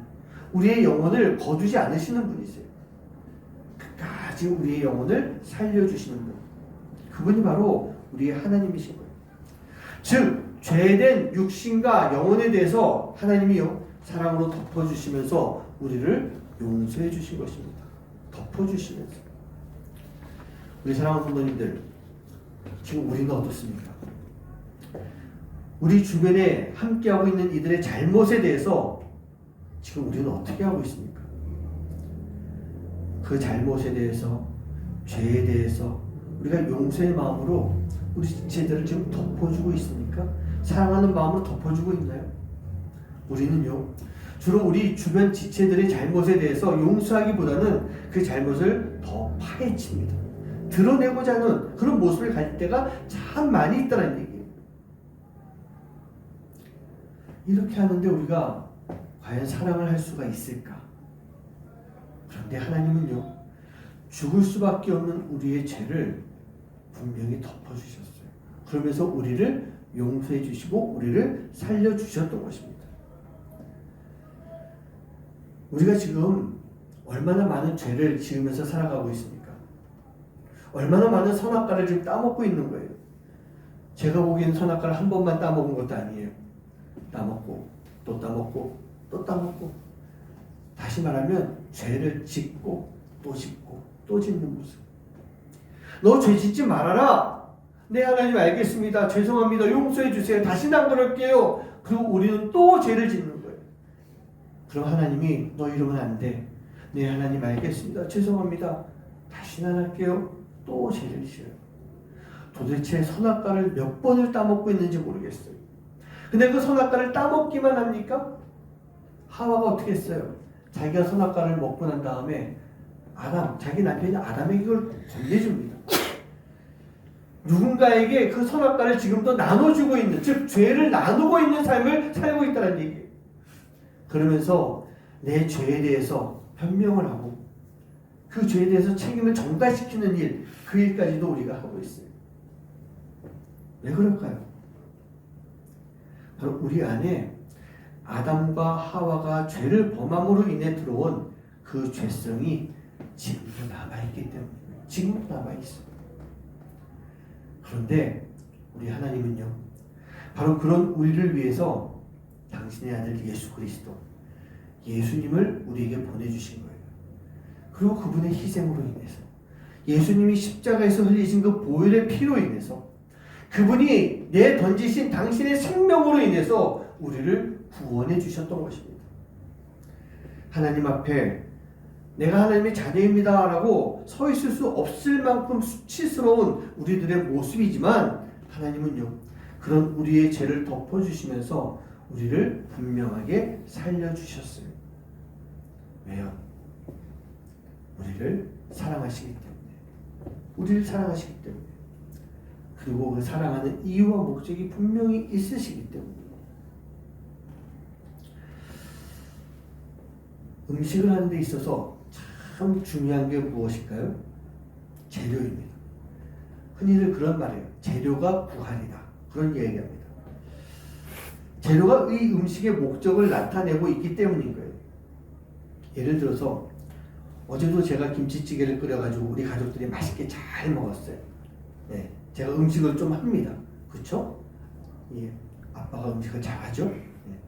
A: 우리의 영혼을 거두지 않으시는 분이세요. 끝까지 우리의 영혼을 살려주시는 분, 그분이 바로 우리의 하나님이신 거예요. 즉 죄된 육신과 영혼에 대해서 하나님이요, 사랑으로 덮어주시면서 우리를 용서해 주신 것입니다. 덮어주시면서. 우리 사랑하는 성도님들, 지금 우리는 어떻습니까? 우리 주변에 함께하고 있는 이들의 잘못에 대해서 지금 우리는 어떻게 하고 있습니까? 그 잘못에 대해서, 죄에 대해서 우리가 용서의 마음으로 우리 지체들을 지금 덮어주고 있습니까? 사랑하는 마음으로 덮어주고 있나요? 우리는요, 주로 우리 주변 지체들의 잘못에 대해서 용서하기보다는 그 잘못을 더 파헤칩니다. 드러내고자 하는 그런 모습을 가질 때가 참 많이 있다는 얘기예요. 이렇게 하는데 우리가 과연 사랑을 할 수가 있을까? 그런데 하나님은요, 죽을 수밖에 없는 우리의 죄를 분명히 덮어주셨어요. 그러면서 우리를 용서해 주시고 우리를 살려주셨던 것입니다. 우리가 지금 얼마나 많은 죄를 지으면서 살아가고 있습니까? 얼마나 많은 선악과를 지금 따먹고 있는 거예요. 제가 보기에는 선악과를 한 번만 따먹은 것도 아니에요. 따먹고 또 따먹고 또 따먹고, 다시 말하면 죄를 짓고 또 짓고 또 짓는 모습. 너 죄 짓지 말아라. 네, 하나님 알겠습니다. 죄송합니다. 용서해 주세요. 다시는 안 그럴게요. 그리고 우리는 또 죄를 짓는 거예요. 그럼 하나님이 너 이러면 안 돼. 네, 하나님 알겠습니다. 죄송합니다. 다시는 안 할게요. 또 죄를 지어요. 도대체 선악과를 몇 번을 따먹고 있는지 모르겠어요. 근데 그 선악과를 따먹기만 합니까? 하와가 어떻게 했어요? 자기가 선악과를 먹고 난 다음에 자기 남편이 아담에게 그걸 건네줍니다. 누군가에게 그 선악과를 지금도 나눠주고 있는, 즉 죄를 나누고 있는 삶을 살고 있다는 얘기예요. 그러면서 내 죄에 대해서 변명을 하고 그 죄에 대해서 책임을 전가시키는 일, 그 일까지도 우리가 하고 있어요. 왜 그럴까요? 바로 우리 안에 아담과 하와가 죄를 범함으로 인해 들어온 그 죄성이 지금도 남아있기 때문에 지금도 남아있어요. 그런데 우리 하나님은요, 바로 그런 우리를 위해서 당신의 아들 예수 그리스도, 예수님을 우리에게 보내주신 거예요. 그리고 그분의 희생으로 인해서, 예수님이 십자가에서 흘리신 그 보혈의 피로 인해서, 그분이 내 던지신 당신의 생명으로 인해서 우리를 구원해 주셨던 것입니다. 하나님 앞에 내가 하나님의 자녀입니다 라고 서 있을 수 없을 만큼 수치스러운 우리들의 모습이지만, 하나님은요, 그런 우리의 죄를 덮어주시면서 우리를 분명하게 살려주셨어요. 왜요? 우리를 사랑하시기 때문에. 우리를 사랑하시기 때문에. 그리고 그 사랑하는 이유와 목적이 분명히 있으시기 때문에. 음식을 하는 데 있어서 참 중요한 게 무엇일까요? 재료입니다. 흔히들 그런 말이에요. 재료가 부활이다. 그런 얘기합니다. 재료가 이 음식의 목적을 나타내고 있기 때문인 거예요. 예를 들어서 어제도 제가 김치찌개를 끓여가지고 우리 가족들이 맛있게 잘 먹었어요. 네, 제가 음식을 좀 합니다. 그렇죠? 예, 아빠가 음식을 잘하죠. 네.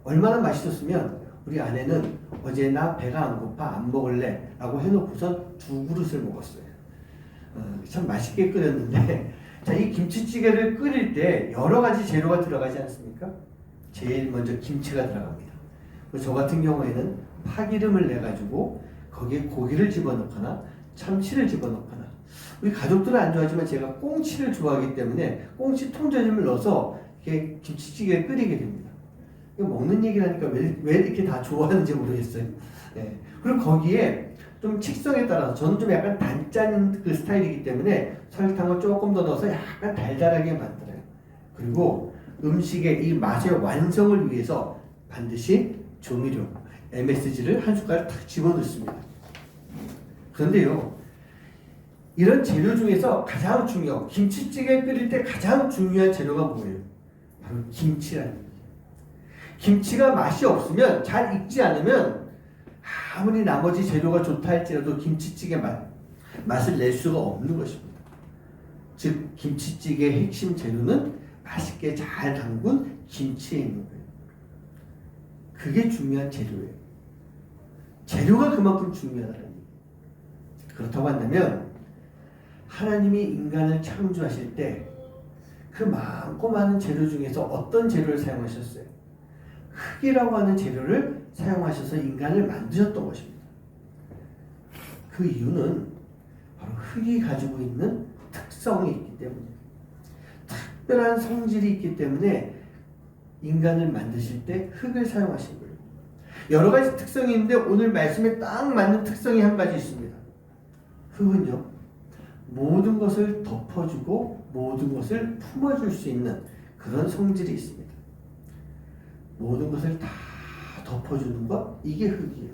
A: 얼마나 맛있었으면 우리 아내는 어제 나 배가 안 고파 안 먹을래 라고 해놓고선 2그릇을 먹었어요. 참 맛있게 끓였는데 자, 이 김치찌개를 끓일 때 여러 가지 재료가 들어가지 않습니까? 제일 먼저 김치가 들어갑니다. 저 같은 경우에는 파기름을 내가지고 거기에 고기를 집어넣거나 참치를 집어넣거나, 우리 가족들은 안 좋아하지만 제가 꽁치를 좋아하기 때문에 꽁치 통조림을 넣어서 이렇게 김치찌개를 끓이게 됩니다. 이거 먹는 얘기를 하니까 왜 이렇게 다 좋아하는지 모르겠어요. 네. 그리고 거기에 좀 식성에 따라서 저는 좀 약간 단짠 그 스타일이기 때문에 설탕을 조금 더 넣어서 약간 달달하게 만들어요. 그리고 음식의 이 맛의 완성을 위해서 반드시 조미료 MSG를 한 숟가락 탁 집어넣습니다. 그런데요, 이런 재료 중에서 가장 중요한, 김치찌개 끓일 때 가장 중요한 재료가 뭐예요? 바로 김치라는 거예요. 김치가 맛이 없으면, 잘 익지 않으면 아무리 나머지 재료가 좋다 할지라도 김치찌개 맛을 낼 수가 없는 것입니다. 즉 김치찌개의 핵심 재료는 맛있게 잘 담근 김치에 있는 거예요. 그게 중요한 재료예요. 재료가 그만큼 중요하다는 얘기예요. 그렇다고 한다면 하나님이 인간을 창조하실 때 그 많고 많은 재료 중에서 어떤 재료를 사용하셨어요? 흙이라고 하는 재료를 사용하셔서 인간을 만드셨던 것입니다. 그 이유는 바로 흙이 가지고 있는 특성이 있기 때문이에요. 특별한 성질이 있기 때문에 인간을 만드실 때 흙을 사용하신 거예요. 여러 가지 특성이 있는데 오늘 말씀에 딱 맞는 특성이 한 가지 있습니다. 흙은요, 모든 것을 덮어주고 모든 것을 품어줄 수 있는 그런 성질이 있습니다. 모든 것을 다 덮어주는 것, 이게 흙이에요.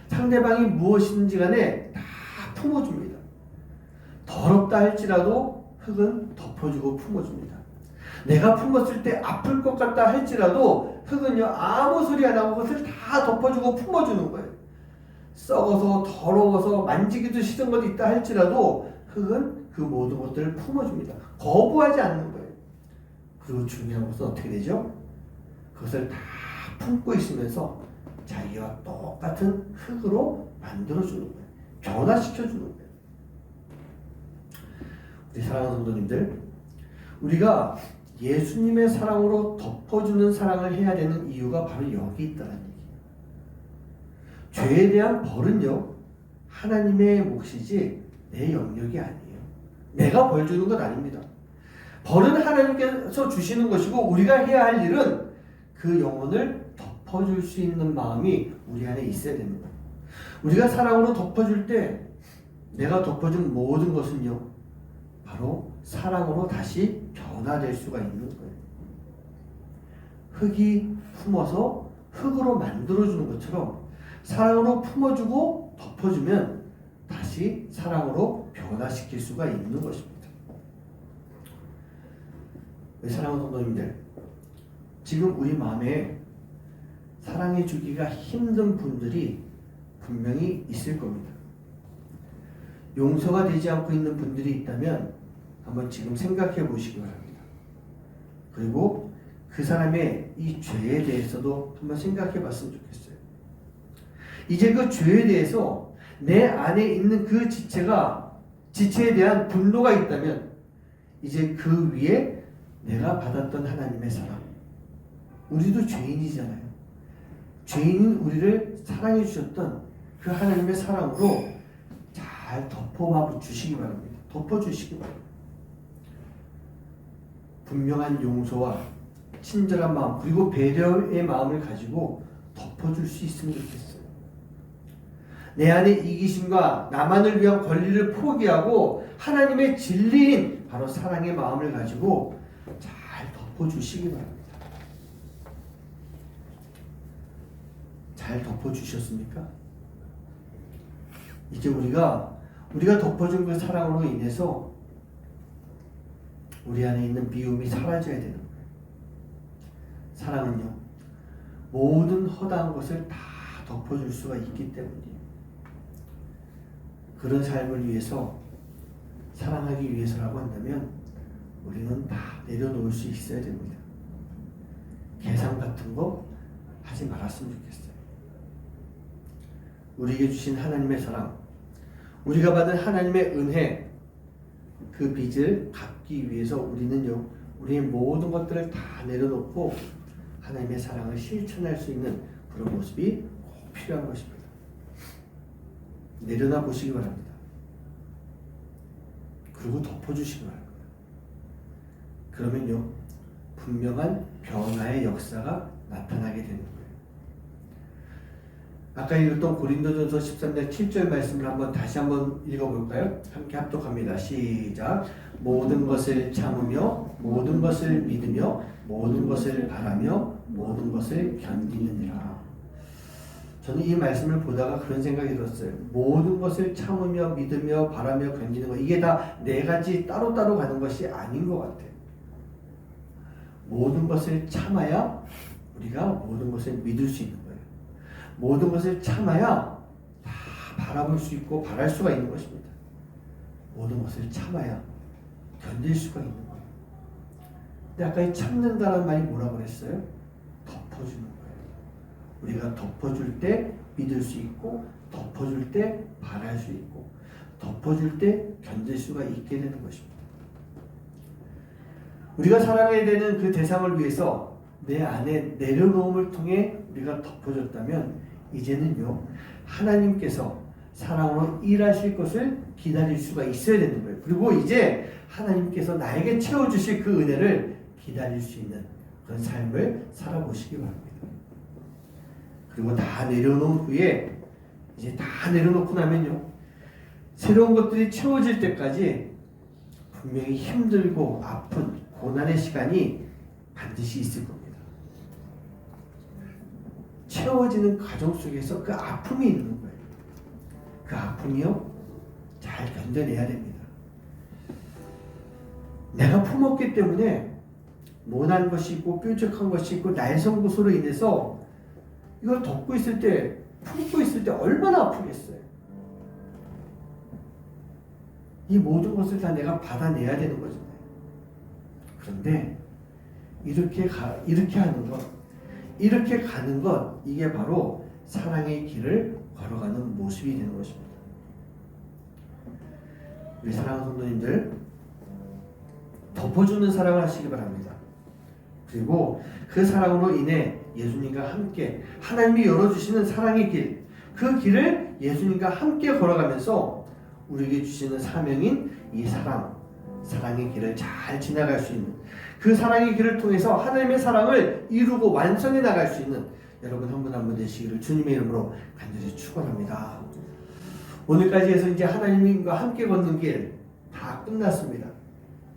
A: 상대방이 무엇이든지 간에 다 품어줍니다. 더럽다 할지라도 흙은 덮어주고 품어줍니다. 내가 품었을 때 아플 것 같다 할지라도 흙은요, 아무 소리 안 하고 그것을 다 덮어주고 품어주는 거예요. 썩어서 더러워서 만지기도 싫은 것이 있다 할지라도 흙은 그 모든 것들을 품어줍니다. 거부하지 않는 거예요. 그리고 중요한 것은 어떻게 되죠? 그것을 다 품고 있으면서 자기와 똑같은 흙으로 만들어주는 거예요. 변화시켜주는 거예요. 우리 사랑하는 성도님들, 우리가 예수님의 사랑으로 덮어주는 사랑을 해야 되는 이유가 바로 여기 있다는 얘기예요. 죄에 대한 벌은요, 하나님의 몫이지 내 영역이 아니에요. 내가 벌 주는 건 아닙니다. 벌은 하나님께서 주시는 것이고, 우리가 해야 할 일은 그 영혼을 덮어줄 수 있는 마음이 우리 안에 있어야 됩니다. 우리가 사랑으로 덮어줄 때 내가 덮어준 모든 것은요, 바로 사랑으로 다시 변화될 수가 있는 거예요. 흙이 품어서 흙으로 만들어주는 것처럼 사랑으로 품어주고 덮어주면 다시 사랑으로 변화시킬 수가 있는 것입니다. 사랑하는 성도님들, 지금 우리 마음에 사랑해 주기가 힘든 분들이 분명히 있을 겁니다. 용서가 되지 않고 있는 분들이 있다면 한번 지금 생각해 보시기 바랍니다. 그리고 그 사람의 이 죄에 대해서도 한번 생각해 봤으면 좋겠어요. 이제 그 죄에 대해서 내 안에 있는 그 지체에 대한 분노가 있다면 이제 그 위에 내가 받았던 하나님의 사랑, 우리도 죄인이잖아요. 죄인인 우리를 사랑해 주셨던 그 하나님의 사랑으로 잘 덮어 주시기 바랍니다. 덮어주시기 바랍니다. 분명한 용서와 친절한 마음 그리고 배려의 마음을 가지고 덮어줄 수 있으면 좋겠어요. 내 안에 이기심과 나만을 위한 권리를 포기하고 하나님의 진리인 바로 사랑의 마음을 가지고 잘 덮어주시기 바랍니다. 잘 덮어주셨습니까? 이제 우리가 덮어준 그 사랑으로 인해서 우리 안에 있는 미움이 사라져야 되는 거예요. 사랑은요, 모든 허다한 것을 다 덮어줄 수가 있기 때문이에요. 그런 삶을 위해서, 사랑하기 위해서라고 한다면 우리는 다 내려놓을 수 있어야 됩니다. 계산 같은 거 하지 말았으면 좋겠어요. 우리에게 주신 하나님의 사랑, 우리가 받은 하나님의 은혜, 그 빚을 갚기 위해서 우리는요, 우리의 모든 것들을 다 내려놓고 하나님의 사랑을 실천할 수 있는 그런 모습이 꼭 필요한 것입니다. 내려놔 보시기 바랍니다. 그리고 덮어주시기 바랍니다. 그러면요, 분명한 변화의 역사가 나타나게 되는 거예요. 아까 읽었던 고린도전서 13장 7절 말씀을 다시 한번 읽어볼까요? 함께 합독합니다. 시작. 모든 것을 참으며 모든 것을 믿으며 모든 것을 바라며 모든 것을 견디느니라. 저는 이 말씀을 보다가 그런 생각이 들었어요. 모든 것을 참으며 믿으며 바라며 견디는 것, 이게 다 네 가지 따로따로 가는 것이 아닌 것 같아요. 모든 것을 참아야 우리가 모든 것을 믿을 수 있는 거예요. 모든 것을 참아야 다 바라볼 수 있고 바랄 수가 있는 것입니다. 모든 것을 참아야 견딜 수가 있는 거예요. 근데 아까 이 참는다는 말이 뭐라고 그랬어요? 덮어주는 거예요. 우리가 덮어줄 때 믿을 수 있고, 덮어줄 때 바랄 수 있고, 덮어줄 때 견딜 수가 있게 되는 것입니다. 우리가 사랑해야 되는 그 대상을 위해서 내 안에 내려놓음을 통해 우리가 덮어줬다면 이제는요, 하나님께서 사랑으로 일하실 것을 기다릴 수가 있어야 되는 거예요. 그리고 이제 하나님께서 나에게 채워주실 그 은혜를 기다릴 수 있는 그런 삶을 살아보시기 바랍니다. 그리고 다 내려놓은 후에, 이제 다 내려놓고 나면요, 새로운 것들이 채워질 때까지 분명히 힘들고 아픈 고난의 시간이 반드시 있을 겁니다. 채워지는 과정 속에서 그 아픔이 있는 거예요. 그 아픔이요, 잘 견뎌내야 됩니다. 내가 품었기 때문에 모난 것이 있고 뾰족한 것이 있고 날성구소로 인해서 이걸 품고 있을 때 얼마나 아프겠어요. 이 모든 것을 다 내가 받아내야 되는 거잖아요. 그런데 이렇게 가는 것, 이게 바로 사랑의 길을 걸어가는 모습이 되는 것입니다. 우리 사랑하는 성도님들, 덮어주는 사랑을 하시기 바랍니다. 그리고 그 사랑으로 인해 예수님과 함께 하나님이 열어주시는 사랑의 길, 그 길을 예수님과 함께 걸어가면서 우리에게 주시는 사명인 이 사랑의 길을 잘 지나갈 수 있는, 그 사랑의 길을 통해서 하나님의 사랑을 이루고 완성해 나갈 수 있는 여러분 한 분 한 분 되시기를 주님의 이름으로 간절히 축원합니다. 오늘까지 해서 이제 하나님과 함께 걷는 길 다 끝났습니다.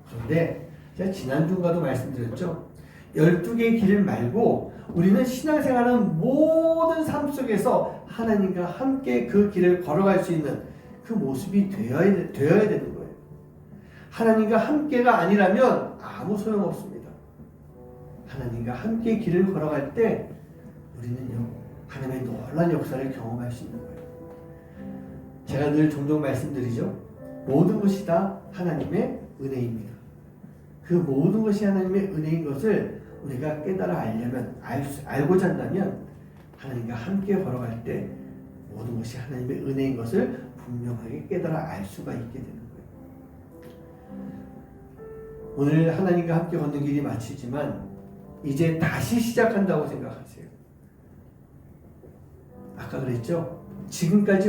A: 그런데 제가 지난주가도 말씀드렸죠. 12개의 길 말고 우리는 신앙생활은 모든 삶 속에서 하나님과 함께 그 길을 걸어갈 수 있는 그 모습이 되어야 되는 거예요. 하나님과 함께가 아니라면 아무 소용없습니다. 하나님과 함께 길을 걸어갈 때 우리는요 하나님의 놀라운 역사를 경험할 수 있는 거예요. 제가 늘 종종 말씀드리죠. 모든 것이 다 하나님의 은혜입니다. 그 모든 것이 하나님의 은혜인 것을 우리가 깨달아 알고자 한다면 하나님과 함께 걸어갈 때 모든 것이 하나님의 은혜인 것을 분명하게 깨달아 알 수가 있게 되는 거예요. 오늘 하나님과 함께 걷는 길이 마치지만 이제 다시 시작한다고 생각하세요. 아까 그랬죠? 지금까지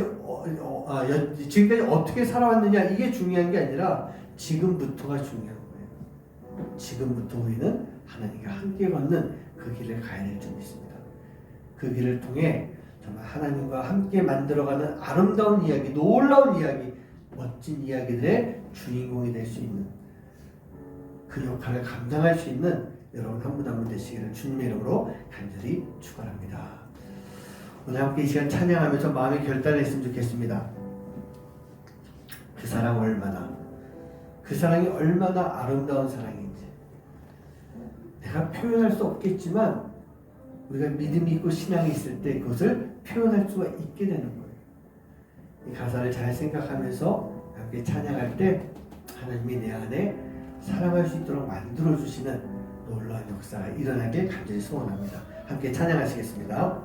A: 어떻게 살아왔느냐 이게 중요한 게 아니라 지금부터가 중요한 거예요. 지금부터 우리는 하나님과 함께 걷는 그 길을 가야 될 줄 믿습니다. 그 길을 통해 정말 하나님과 함께 만들어가는 아름다운 이야기, 놀라운 이야기, 멋진 이야기들의 주인공이 될 수 있는 그 역할을 감당할 수 있는 여러분 한 분 한 분 되시기를 주님의 이름으로 간절히 축원합니다. 오늘 함께 이 시간 찬양하면서 마음의 결단을 했으면 좋겠습니다. 그 사랑 그 사랑이 얼마나 아름다운 사랑인지 내가 표현할 수 없겠지만 우리가 믿음이 있고 신앙이 있을 때 그것을 표현할 수가 있게 되는 거예요. 이 가사를 잘 생각하면서 함께 찬양할 때 하나님이 내 안에 사랑할 수 있도록 만들어주시는 놀라운 역사가 일어나길 간절히 소원합니다. 함께 찬양하시겠습니다.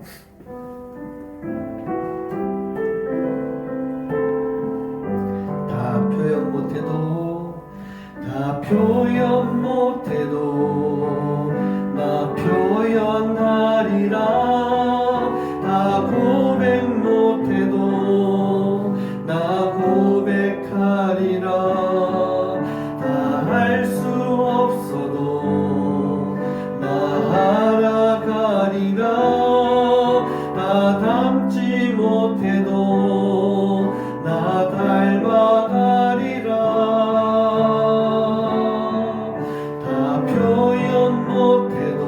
A: 다 표현 못해도 나 표현하리라. 다 고백 못해도 나 고백하리라. 다 할 수 없어도 나 알아가리라. 다 닮지 못해도 나 닮아가리라. 다 표현 못해도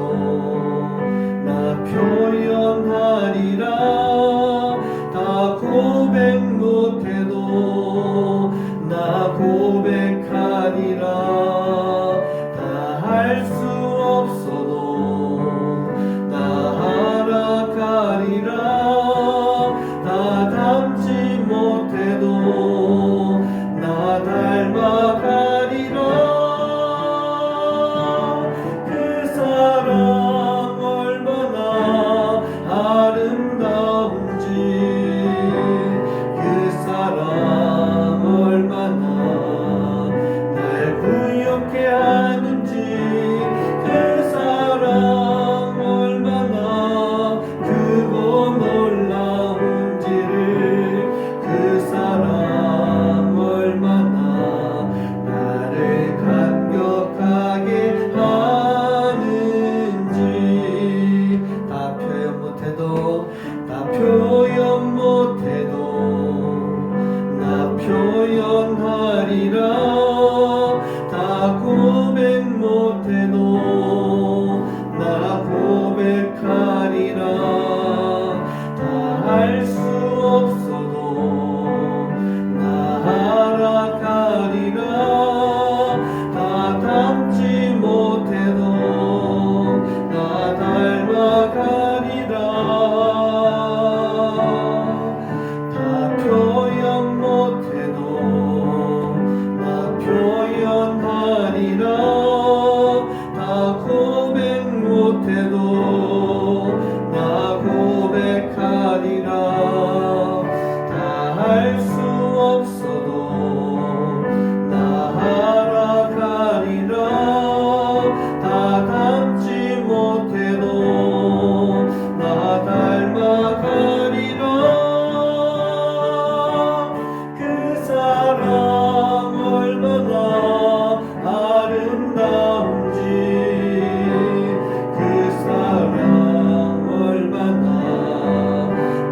A: 나 표현하리라. 다 고백 못해도 나 고백하리라. 다 할 수 없어도 나 알아가리라. 다 닮지 못해도 나 닮아가리라. 그 사랑 얼마나 아름다운지, 그 사랑 얼마나 날 부엽게 하는지, 그 사랑 얼마나 크고 놀라운지를, 그 사랑 얼마나 나를 감격하게 하는지. 다 표현 못해도 나 표현하리라. 다 고백 못해도 나 고백하리라. 다 할 수 없어도 나 알아가리라. 다 닮지 못해도 나 닮아가리라. 다 표현 못해도 나 표현하리라. 다 고백 못해도 나 고백하리라. 다 할 수 없어도 나 알아가리라. 다 닮지 못해도 나 닮아가리라. 그 사랑 얼마나 아름다운지, 그 사랑 얼마나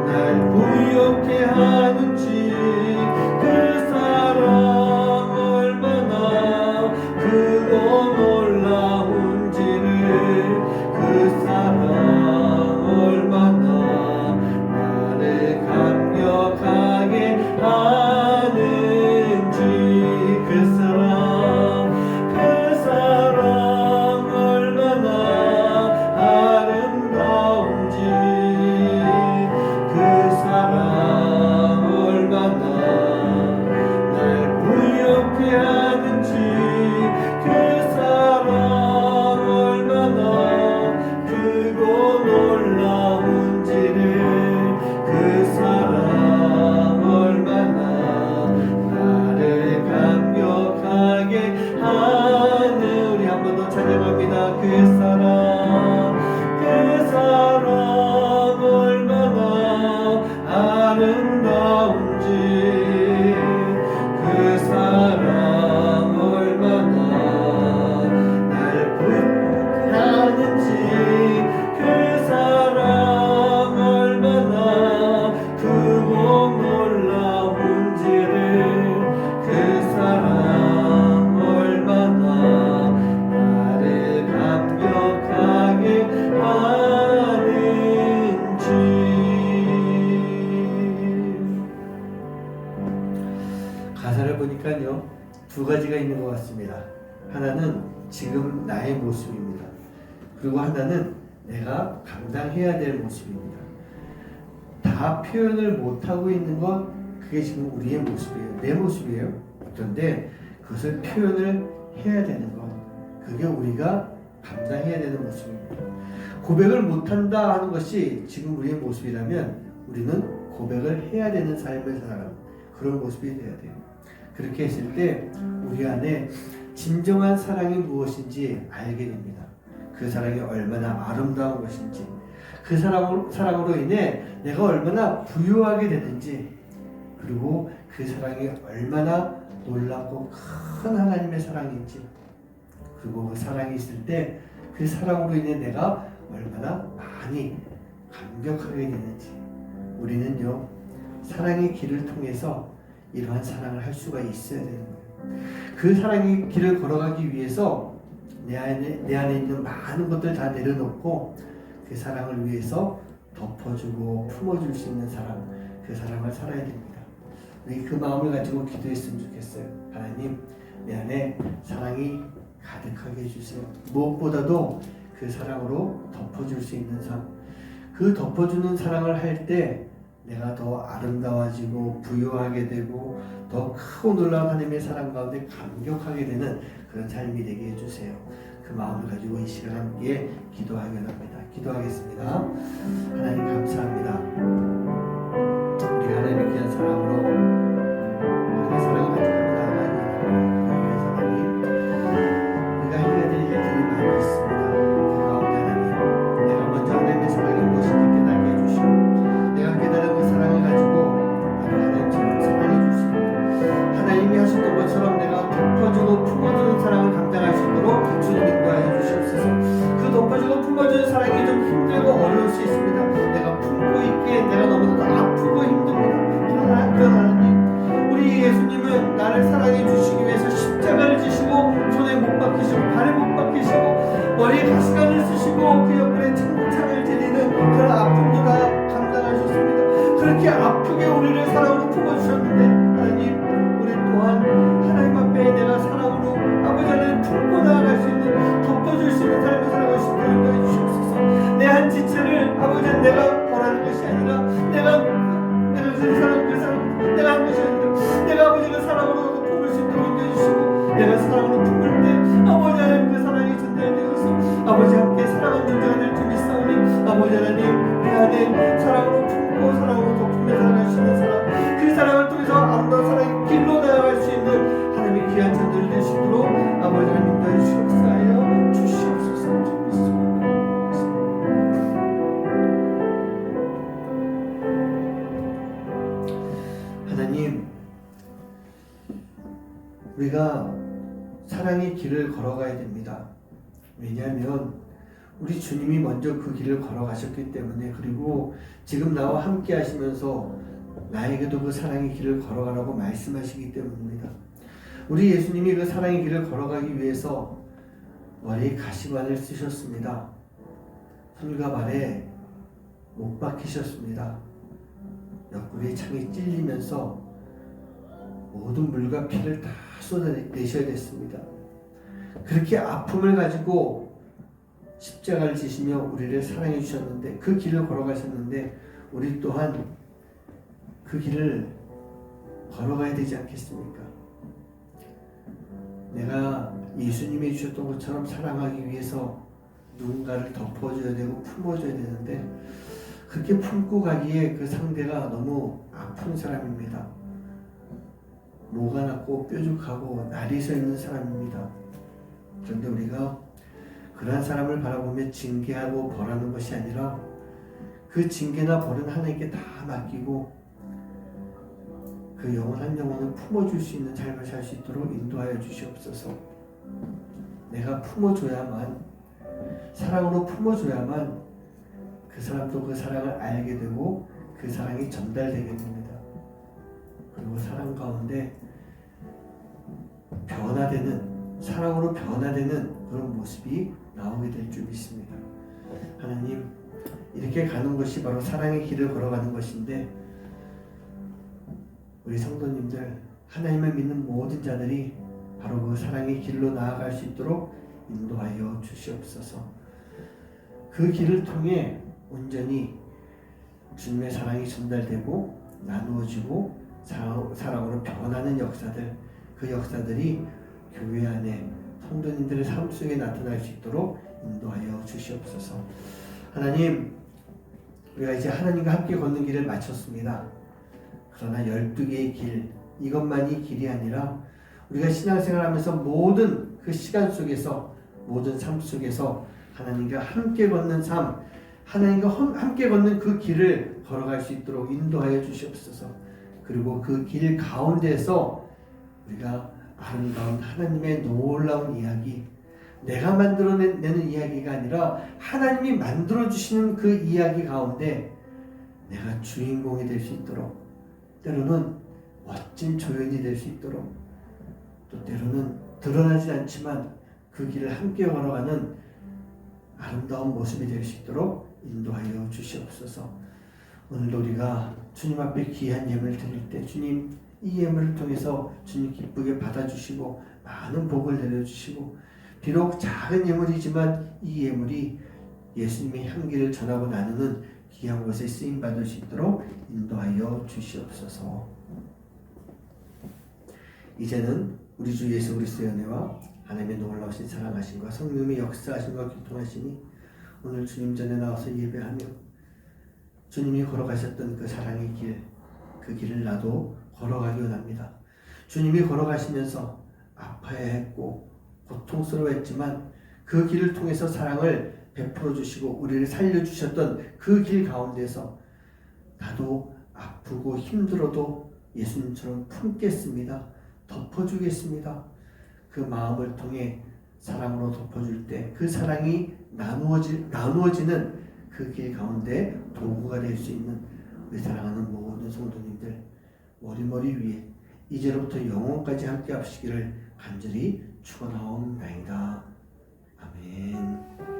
A: 날 부엽게 하는지, 그 사랑 얼마나 크고 놀라운지를, 그 사랑 얼마나 나를 감격하게 하는지. 그 사랑 얼마나 아름다운지 그 사랑 얼마나 날 부하는지 그 사랑 얼마나 크고 놀라운지를 그 사랑 얼마나 나를 감격하게 하는지. 가사를 보니까요, 두 가지가 있는 것 같습니다. 하나는 지금 나의 모습입니다. 그리고 하나는 내가 감당해야 될 모습입니다. 다 표현을 못하고 있는 것, 그게 지금 우리의 모습이에요. 내 모습이에요. 그런데 그것을 표현을 해야 되는 것, 그게 우리가 감당해야 되는 모습입니다. 고백을 못한다 하는 것이 지금 우리의 모습이라면 우리는 고백을 해야 되는 삶을 살아가는 그런 모습이 되어야 돼요. 그렇게 했을 때 우리 안에 진정한 사랑이 무엇인지 알게 됩니다. 그 사랑이 얼마나 아름다운 것인지, 그 사랑으로 인해 내가 얼마나 부유하게 되는지, 그리고 그 사랑이 얼마나 놀랍고 큰 하나님의 사랑인지, 그리고 그 사랑이 있을 때 그 사랑으로 인해 내가 얼마나 많이 감격하게 되는지. 우리는요, 사랑의 길을 통해서 이러한 사랑을 할 수가 있어야 되는 거예요. 그 사랑의 길을 걸어가기 위해서 내 안에 있는 많은 것들 다 내려놓고 그 사랑을 위해서 덮어주고 품어줄 수 있는 사랑, 그 사랑을 살아야 됩니다. 우리 그 마음을 가지고 기도했으면 좋겠어요. 하나님, 내 안에 사랑이 가득하게 해주세요. 무엇보다도 그 사랑으로 덮어줄 수 있는 삶, 그 덮어주는 사랑을 할 때 내가 더 아름다워지고 부유하게 되고 더 크고 놀라운 하나님의 사랑 가운데 감격하게 되는 그런 삶이 되게 해주세요. 그 마음을 가지고 이 시간 함께 기도하기 원합니다. 기도하겠습니다. 하나님 감사합니다. 우리 하나님의 귀한 사랑으로 하나님의 사랑을 가지고 나아가기 위해서 하나님, 우리가 해야 될 일들이 많이 있습니다. 그 가운데 하나님, 내가 먼저 하나님의 사랑이 무엇인지 깨닫게 해주시고 내가 깨달은 그 사랑을 가지고 나를 하나님처럼 사랑해 주시고 하나님이 하셨던 것처럼 내가 덮어주고 품어주는 사랑을 감당할 수 있도록 주님 인도하여 주시옵소서. 그 덮어주고 품어주는 사랑이 좀 힘들고 어려울 수 있습니다. 내가 품고 있기에 내가 너무나도 아프고 힘듭니다. 그러나 하나님, 우리 예수님은 나를 사랑해 주시기 위해서 십자가를 지시고 손에 못 박히시고 발에 못 박히시고 머리에 가시관을 쓰시고 그 옆에 창을 제리는 그런 아픔도 다 감당하셨습니다. 그렇게 아프게 우리를 사랑으로 품어주셨는데 하나님, 우리 또한 하나님 앞에 내가 사랑으로 아버지 하나님 품고 나아갈 수 있는, 덮어줄 수 있는 삶을 살아갈 수 있도록 인도해 주시옵소서. 내 한 지체를 아버지 내가 벌하는 것이 아니라 내가 그 사랑 내가 한 것이 아니라 내가 아버지를 사랑으로 품을 수 있도록 인도해 주시고, 내가 사랑으로 품을 때 아버지 하나님 그 사랑이 전달되어서 아버지 함께 사랑하는 존재가 될 줄 믿사오니 아버지 하나님, 내 안에 사랑으로 품고 사랑으로 덮으며 살아갈 수 있는 사랑, 그 사랑을 통해서 아름다운 사랑의 길로 나아갈 수 있는 하나님의 귀한 자들이 되시도록 아버지 하나님 인도해 주시옵소서. 주시옵소서. 주 믿습니다. 하나님, 우리가 사랑의 길을 걸어가야 됩니다. 왜냐하면 우리 주님이 먼저 그 길을 걸어가셨기 때문에, 그리고 지금 나와 함께 하시면서 나에게도 그 사랑의 길을 걸어가라고 말씀하시기 때문입니다. 우리 예수님이 그 사랑의 길을 걸어가기 위해서 머리에 가시관을 쓰셨습니다. 손과 발에 못 박히셨습니다. 옆구리에 창이 찔리면서 모든 물과 피를 다 쏟아내셔야 됐습니다. 그렇게 아픔을 가지고 십자가를 지시며 우리를 사랑해 주셨는데, 그 길을 걸어가셨는데 우리 또한 그 길을 걸어가야 되지 않겠습니까? 내가 예수님이 주셨던 것처럼 사랑하기 위해서 누군가를 덮어줘야 되고 품어줘야 되는데, 그렇게 품고 가기에 그 상대가 너무 아픈 사람입니다. 모가 났고 뾰족하고 날이 서 있는 사람입니다. 그런데 우리가 그러한 사람을 바라보며 징계하고 벌하는 것이 아니라 그 징계나 벌은 하나님께 다 맡기고 그 영원한 영혼을 품어줄 수 있는 삶을 살 수 있도록 인도하여 주시옵소서. 내가 품어줘야만, 사랑으로 품어줘야만 그 사람도 그 사랑을 알게 되고 그 사랑이 전달되게 됩니다. 그리고 사랑 가운데 변화되는, 사랑으로 변화되는 그런 모습이 나오게 될 줄 믿습니다. 하나님, 이렇게 가는 것이 바로 사랑의 길을 걸어가는 것인데, 우리 성도님들, 하나님을 믿는 모든 자들이 바로 그 사랑의 길로 나아갈 수 있도록 인도하여 주시옵소서. 그 길을 통해 온전히 주님의 사랑이 전달되고 나누어지고 사랑으로 변하는 역사들, 그 역사들이 교회 안에 성도님들의 삶 속에 나타날 수 있도록 인도하여 주시옵소서. 하나님, 우리가 이제 하나님과 함께 걷는 길을 마쳤습니다. 그러나 12개의 길, 이것만이 길이 아니라 우리가 신앙생활하면서 모든 그 시간 속에서, 모든 삶 속에서 하나님과 함께 걷는 삶, 하나님과 함께 걷는 그 길을 걸어갈 수 있도록 인도하여 주시옵소서. 그리고 그 길 가운데서 우리가 아름다운 하나님의 놀라운 이야기, 내가 만들어내는 이야기가 아니라 하나님이 만들어주시는 그 이야기 가운데 내가 주인공이 될 수 있도록, 때로는 멋진 조연이 될 수 있도록, 또 때로는 드러나지 않지만 그 길을 함께 걸어가는 아름다운 모습이 될 수 있도록 인도하여 주시옵소서. 오늘도 우리가 주님 앞에 귀한 예물을 드릴 때 주님, 이 예물을 통해서 주님 기쁘게 받아주시고 많은 복을 내려주시고, 비록 작은 예물이지만 이 예물이 예수님의 향기를 전하고 나누는 귀한 것에 쓰임받을 수 있도록 인도하여 주시옵소서. 이제는 우리 주 예수 그리스도의 은혜와 하나님의 놀라우신 사랑하심과 성령의 역사하심과 교통하심이 오늘 주님 전에 나와서 예배하며 주님이 걸어가셨던 그 사랑의 길, 그 길을 나도 걸어가기 원합니다. 주님이 걸어가시면서 아파야 했고 고통스러워했지만 그 길을 통해서 사랑을 베풀어 주시고 우리를 살려주셨던 그 길 가운데서 나도 아프고 힘들어도 예수님처럼 품겠습니다. 덮어주겠습니다. 그 마음을 통해 사랑으로 덮어줄 때 그 사랑이 나누어지는 그 길 가운데 도구가 될 수 있는 우리 사랑하는 모든 성도님들 머리머리 위에 이제로부터 영원까지 함께 하시기를 간절히 축원하옵나이다. 아멘.